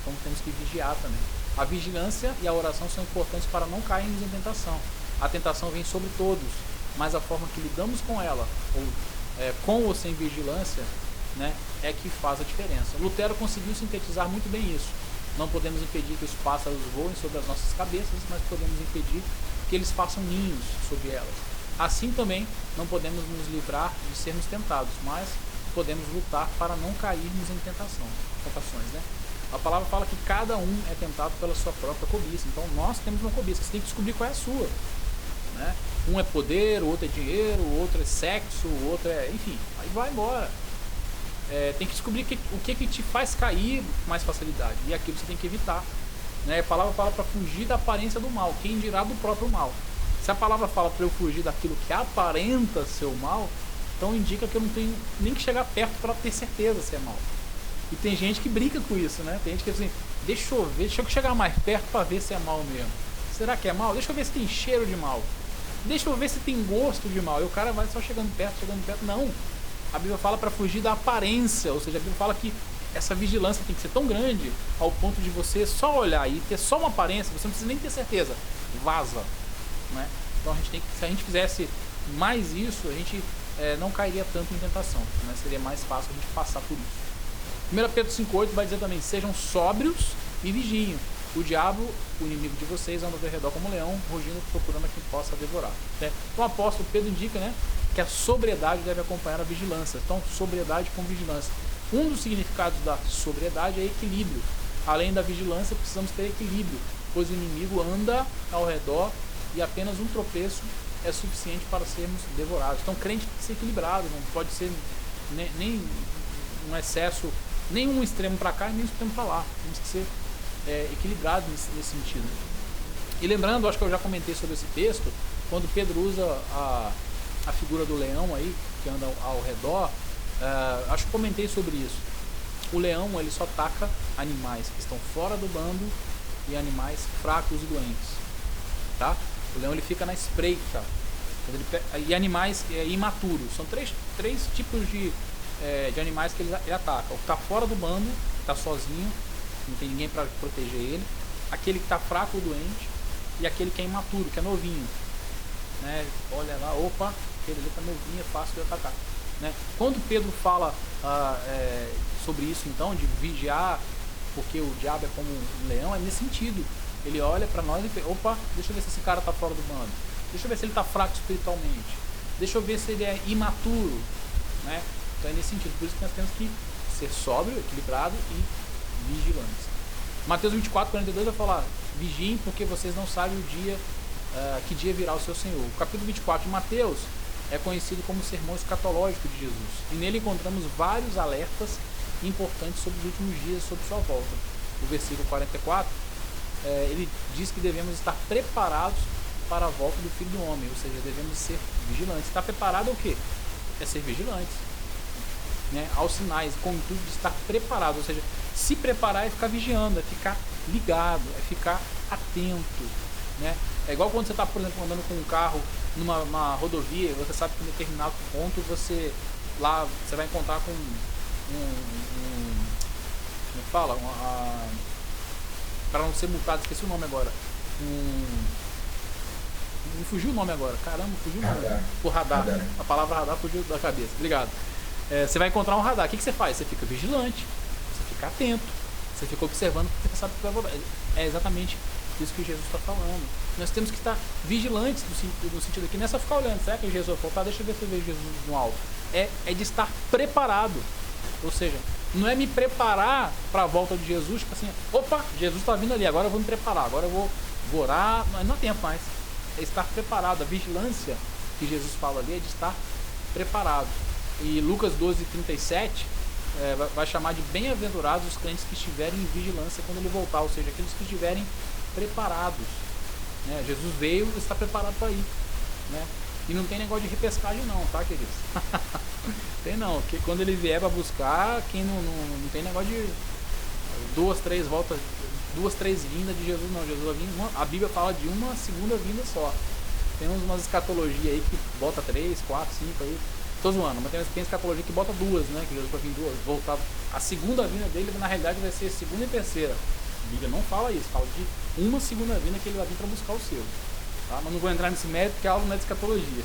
Então temos que vigiar também. A vigilância e a oração são importantes para não cairmos em tentação. A tentação vem sobre todos, mas a forma que lidamos com ela, com ou sem vigilância, né, é que faz a diferença. Lutero conseguiu sintetizar muito bem isso. Não podemos impedir que os pássaros voem sobre as nossas cabeças, mas podemos impedir que eles façam ninhos sobre elas. Assim também não podemos nos livrar de sermos tentados, mas podemos lutar para não cairmos em tentações, né? A palavra fala que cada um é tentado pela sua própria cobiça. Então nós temos uma cobiça, você tem que descobrir qual é a sua, né? Um é poder, o outro é dinheiro, o outro é sexo, o outro é... enfim, aí vai embora. Tem que descobrir o que te faz cair com mais facilidade, e aquilo você tem que evitar, né? A palavra fala para fugir da aparência do mal, quem dirá do próprio mal. Se a palavra fala para eu fugir daquilo que aparenta ser o mal, então indica que eu não tenho nem que chegar perto para ter certeza se é mal. E tem gente que brinca com isso, né? Tem gente que diz assim, deixa eu chegar mais perto para ver se é mal mesmo. Será que é mal? Deixa eu ver se tem cheiro de mal. Deixa eu ver se tem gosto de mal. E o cara vai só chegando perto. Não. A Bíblia fala para fugir da aparência, ou seja, a Bíblia fala que essa vigilância tem que ser tão grande ao ponto de você só olhar e ter só uma aparência, você não precisa nem ter certeza. Vaza, né? Então se a gente fizesse mais isso, a gente não cairia tanto em tentação, né? Seria mais fácil a gente passar por isso. 1 Pedro 5,8 vai dizer também: sejam sóbrios e vigiem. O diabo, o inimigo de vocês, anda ao redor como um leão, rugindo, procurando a quem possa devorar, né? Então o apóstolo Pedro indica, né, que a sobriedade deve acompanhar a vigilância. Então, sobriedade com vigilância. Um dos significados da sobriedade é equilíbrio. Além da vigilância, precisamos ter equilíbrio, pois o inimigo anda ao redor e apenas um tropeço é suficiente para sermos devorados. Então, crente tem que ser equilibrado, não pode ser nem um excesso, nem um extremo para cá e nem um extremo para lá. Temos que ser equilibrado nesse sentido. E lembrando, acho que eu já comentei sobre esse texto, quando Pedro usa a figura do leão aí, que anda ao redor, acho que comentei sobre isso. O leão, ele só ataca animais que estão fora do bando e animais fracos e doentes, tá? O leão, ele fica na espreita, e animais imaturos. São três tipos de animais que ele ataca: o que está fora do bando, está sozinho, não tem ninguém para proteger ele; aquele que está fraco ou doente; e aquele que é imaturo, que é novinho, né? Olha lá, opa, aquele ali está novinho, é fácil de atacar, né? Quando Pedro fala sobre isso, então, de vigiar, porque o diabo é como um leão, é nesse sentido. Ele olha para nós e pensa: opa, deixa eu ver se esse cara está fora do bando, deixa eu ver se ele está fraco espiritualmente, deixa eu ver se ele é imaturo, né? Então é nesse sentido. Por isso que nós temos que ser sóbrio, equilibrado e vigilante. Mateus 24:42 vai falar: vigiem, porque vocês não sabem o dia, que dia virá o seu Senhor. O capítulo 24 de Mateus é conhecido como o sermão escatológico de Jesus, e nele encontramos vários alertas importantes sobre os últimos dias, sobre sua volta. O versículo 44, ele diz que devemos estar preparados para a volta do Filho do Homem, ou seja, devemos ser vigilantes. Estar preparado é o quê? É ser vigilantes, né? Aos sinais, com o intuito de estar preparado, ou seja, se preparar é ficar vigiando, é ficar ligado, é ficar atento, né? É igual quando você está, por exemplo, andando com um carro numa rodovia, você sabe que em determinado ponto você vai encontrar com me fala, para não ser multado, esqueci o nome agora. Me fugiu o nome agora, caramba, fugiu o nome. Radar. O radar. Radar. A palavra radar fugiu da cabeça, obrigado. Você vai encontrar um radar, o que você faz? Você fica vigilante, você fica atento, você fica observando porque você sabe que vai voltar. É exatamente isso que Jesus está falando. Nós temos que estar vigilantes no sentido aqui, não é só ficar olhando, será que Jesus vai voltar? Deixa eu ver se eu vejo Jesus no alto. É de estar preparado, ou seja, não é me preparar para a volta de Jesus, tipo assim, opa, Jesus está vindo ali, agora eu vou me preparar, agora eu vou orar, não há tempo mais. É estar preparado, a vigilância que Jesus fala ali é de estar preparado. E Lucas 12:37 vai chamar de bem-aventurados os crentes que estiverem em vigilância quando ele voltar, ou seja, aqueles que estiverem preparados. Né? Jesus veio e está preparado para ir. Né? E não tem negócio de repescagem não, tá, queridos? Tem não, que quando ele vier para buscar, quem não tem negócio de 2, 3 voltas, 2, 3 vindas de Jesus, não. Jesus vai vir a Bíblia fala de uma segunda vinda só. Tem umas escatologia aí que bota 3, 4, 5 aí. Tô zoando, mas tem escatologia que bota 2, né? Que Jesus vai vir 2, voltar. A segunda vinda dele, na realidade, vai ser segunda e terceira. A Bíblia não fala isso, fala de uma segunda vinda que ele vai vir para buscar o seu. Tá? Mas não vou entrar nesse mérito porque a aula não é de escatologia.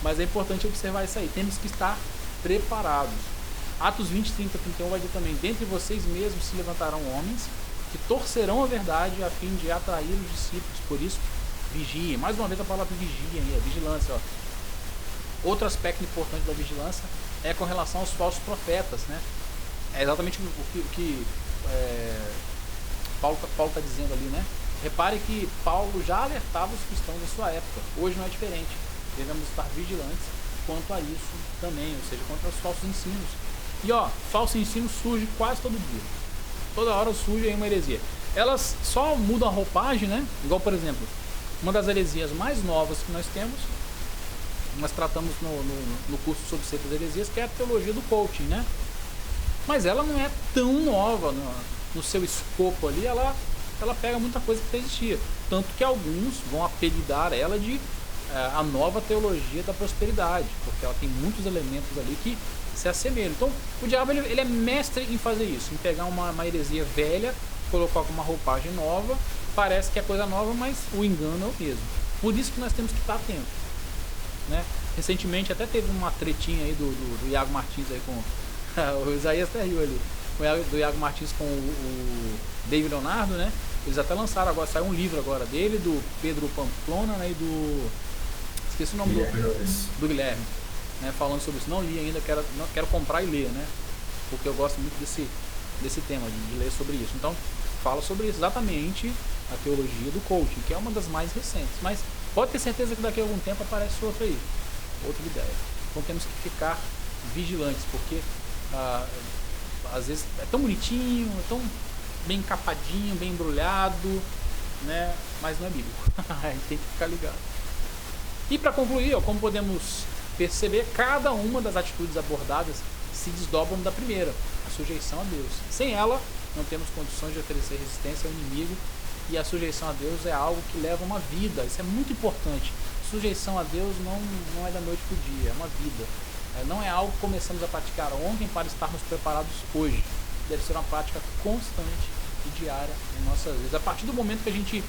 Mas é importante observar isso aí. Temos que estar preparados. Atos 20, 30, 31 vai dizer também: dentre vocês mesmos se levantarão homens que torcerão a verdade a fim de atrair os discípulos. Por isso, vigiem. Mais uma vez a palavra vigiem, vigilância. Ó. Outro aspecto importante da vigilância é com relação aos falsos profetas. Né? É exatamente o que Paulo está dizendo ali. Né? Repare que Paulo já alertava os cristãos em sua época. Hoje não é diferente. Devemos estar vigilantes quanto a isso também, ou seja, contra os falsos ensinos. E falso ensino surge quase todo dia. Toda hora surge aí uma heresia. Elas só mudam a roupagem, né? Igual, por exemplo, uma das heresias mais novas que nós temos, nós tratamos no curso sobre sectas e heresias, que é a teologia do coaching, né? Mas ela não é tão nova no seu escopo ali, ela pega muita coisa que já existia. Tanto que alguns vão apelidar ela de a nova teologia da prosperidade, porque ela tem muitos elementos ali que se assemelham. Então, o diabo ele é mestre em fazer isso, em pegar uma heresia velha, colocar com uma roupagem nova, parece que é coisa nova, mas o engano é o mesmo. Por isso que nós temos que estar atentos. Né? Recentemente até teve uma tretinha aí do Iago Martins aí com o Isaías até riu ali, do Iago Martins com o David Leonardo, né? Eles até lançaram agora, saiu um livro agora dele, do Pedro Pamplona, né? E do... esqueci o nome do Guilherme, né? Falando sobre isso. Não li ainda, quero comprar e ler, né? Porque eu gosto muito desse tema, de ler sobre isso. Então, fala sobre isso, exatamente a teologia do coaching, que é uma das mais recentes. Mas pode ter certeza que daqui a algum tempo aparece outra aí, outra ideia. Então temos que ficar vigilantes, porque às vezes é tão bonitinho, é tão bem encapadinho, bem embrulhado, né? Mas não é bíblico. A gente tem que ficar ligado. E para concluir, como podemos perceber, cada uma das atitudes abordadas se desdobram da primeira, a sujeição a Deus. Sem ela, não temos condições de oferecer resistência ao inimigo, e a sujeição a Deus é algo que leva uma vida. Isso é muito importante. Sujeição a Deus não é da noite para o dia, é uma vida. Não é algo que começamos a praticar ontem para estarmos preparados hoje. Deve ser uma prática constante e diária em nossas vidas. A partir do momento que a gente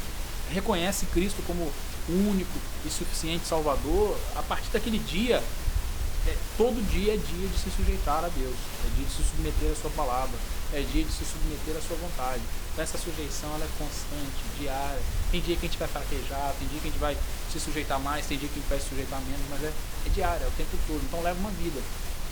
reconhece Cristo como único e suficiente Salvador, a partir daquele dia, todo dia é dia de se sujeitar a Deus, é dia de se submeter à sua palavra, é dia de se submeter à sua vontade. Então essa sujeição ela é constante, diária. Tem dia que a gente vai fraquejar, tem dia que a gente vai se sujeitar mais, tem dia que a gente vai se sujeitar menos, mas é diário, é o tempo todo. Então leva uma vida.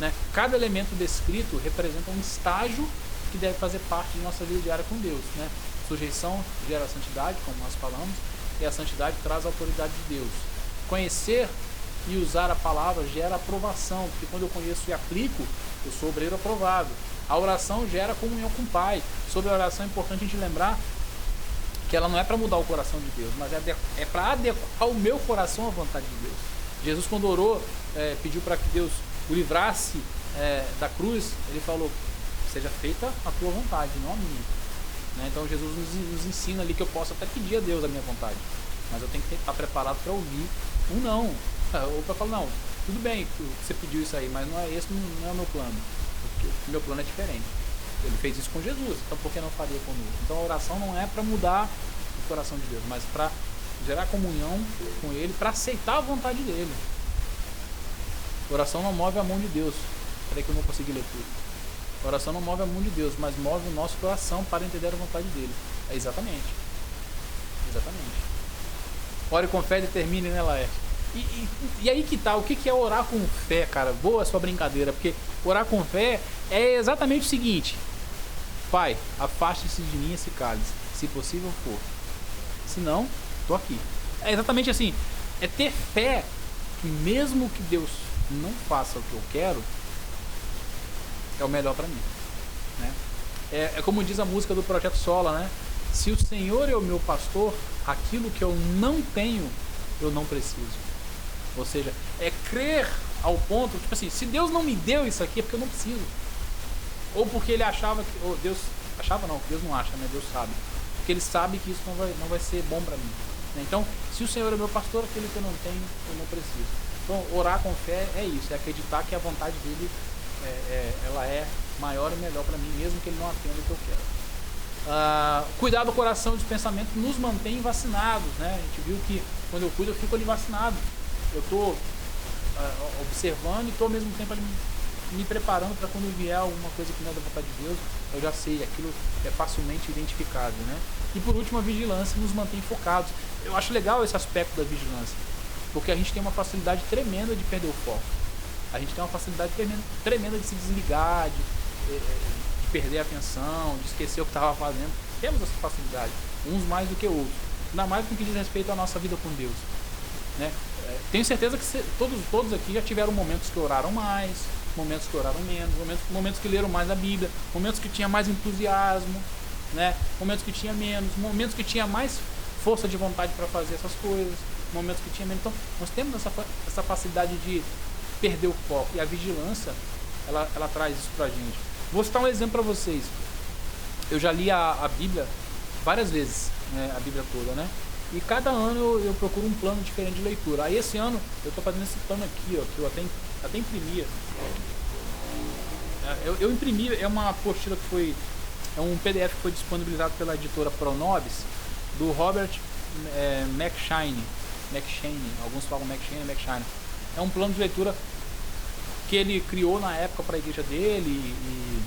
Né? Cada elemento descrito representa um estágio que deve fazer parte de nossa vida diária com Deus. Né? Sujeição gera santidade, como nós falamos, e a santidade traz a autoridade de Deus. Conhecer e usar a palavra gera aprovação, porque quando eu conheço e aplico, eu sou obreiro aprovado. A oração gera comunhão com o Pai. Sobre a oração é importante a gente lembrar que ela não é para mudar o coração de Deus, mas é para adequar o meu coração à vontade de Deus. Jesus, quando orou, pediu para que Deus o livrasse da cruz, ele falou: seja feita a tua vontade, não a minha. Né? Então Jesus nos ensina ali que eu posso até pedir a Deus a minha vontade, mas eu tenho que estar preparado para ouvir um não, ou para falar: não, tudo bem que você pediu isso aí, mas não é esse, não é o meu plano, porque o meu plano é diferente. Ele fez isso com Jesus, então por que não faria comigo? Então a oração não é para mudar o coração de Deus, mas para gerar comunhão com Ele, para aceitar a vontade dEle. A oração não move a mão de Deus. Peraí que eu não consegui ler tudo. A oração não move a mão de Deus, mas move o nosso coração para entender a vontade dEle. É exatamente. Ore com fé e determine, né, Laércio? E aí que tá, o que é orar com fé, cara? Boa a sua brincadeira, porque orar com fé é exatamente o seguinte: Pai, afaste-se de mim esse cálice, se possível for. Se não, tô aqui. É exatamente assim, é ter fé que mesmo que Deus não faça o que eu quero, é o melhor para mim, né? É como diz a música do Projeto Sola, né? Se o Senhor é o meu pastor, aquilo que eu não tenho, eu não preciso. Ou seja, é crer ao ponto, tipo assim, se Deus não me deu isso aqui é porque eu não preciso. Ou porque ele achava que, ou Deus achava não, Deus não acha, né? Deus sabe. Porque ele sabe que isso não vai ser bom para mim, né? Então, se o Senhor é meu pastor, aquilo que eu não tenho, eu não preciso. Então, orar com fé é isso, é acreditar que a vontade dele ela é maior e melhor para mim, mesmo que ele não atenda o que eu quero. Cuidar do coração e dos pensamentos nos mantém vacinados, né? A gente viu que quando eu cuido eu fico ali vacinado. Eu estou observando e estou ao mesmo tempo ali me preparando para quando vier alguma coisa que não é da vontade de Deus, eu já sei, aquilo é facilmente identificável, né? E por último, a vigilância nos mantém focados. Eu acho legal esse aspecto da vigilância, porque a gente tem uma facilidade tremenda de perder o foco. A gente tem uma facilidade tremenda de se desligar, de perder a atenção, de esquecer o que estava fazendo. Temos essa facilidade, uns mais do que outros. Ainda mais no que diz respeito à nossa vida com Deus, né? Tenho certeza que todos aqui já tiveram momentos que oraram mais, momentos que oraram menos, momentos que leram mais a Bíblia, momentos que tinha mais entusiasmo, né? Momentos que tinha menos, momentos que tinha mais força de vontade para fazer essas coisas, momentos que tinha menos. Então, nós temos essa facilidade de perder o foco, e a vigilância, ela traz isso pra gente. Vou citar um exemplo para vocês. Eu já li a Bíblia várias vezes, né? A Bíblia toda, né? E cada ano eu procuro um plano diferente de leitura. Aí esse ano eu estou fazendo esse plano aqui, ó, que eu até imprimia. Eu imprimi, é uma apostila que foi, é um PDF que foi disponibilizado pela editora Pronobis, do Robert McShane, alguns falam McShane. É um plano de leitura que ele criou na época para a igreja dele e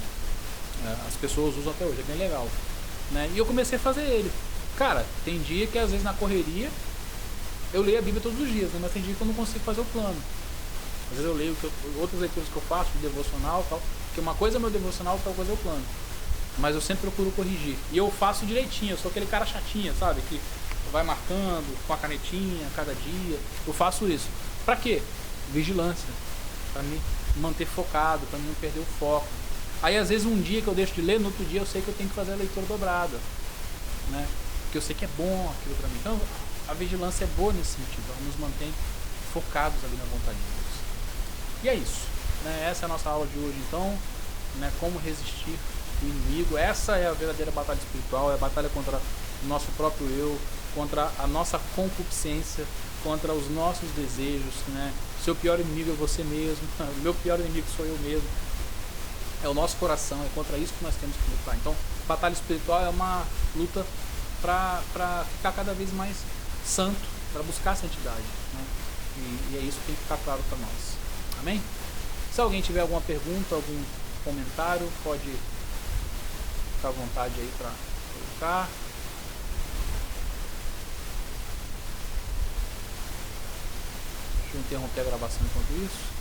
as pessoas usam até hoje, é bem legal, né? E eu comecei a fazer ele. Cara, tem dia que às vezes na correria eu leio a Bíblia todos os dias, né? Mas tem dia que eu não consigo fazer o plano. Às vezes eu leio outras leituras que eu faço, devocional e tal, porque uma coisa é meu devocional, outra coisa é o plano. Mas eu sempre procuro corrigir. E eu faço direitinho, eu sou aquele cara chatinho, sabe? Que vai marcando com a canetinha cada dia. Eu faço isso. Pra quê? Vigilância. Pra me manter focado, pra não perder o foco. Aí às vezes um dia que eu deixo de ler, no outro dia eu sei que eu tenho que fazer a leitura dobrada, né? Porque eu sei que é bom aquilo pra mim. Então a vigilância é boa nesse sentido, ela nos mantém focados ali na vontade de Deus. E é isso, né? Essa é a nossa aula de hoje, então, né? Como resistir o inimigo. Essa é a verdadeira batalha espiritual, é a batalha contra o nosso próprio eu, contra a nossa concupiscência, contra os nossos desejos, né? Seu pior inimigo é você mesmo, o meu pior inimigo sou eu mesmo. É o nosso coração, é contra isso que nós temos que lutar. Então, batalha espiritual é uma luta para ficar cada vez mais santo, para buscar a santidade, né? E é isso que tem que ficar claro para nós. Amém? Se alguém tiver alguma pergunta, algum comentário, pode ficar à vontade aí para colocar. Deixa eu interromper a gravação enquanto isso.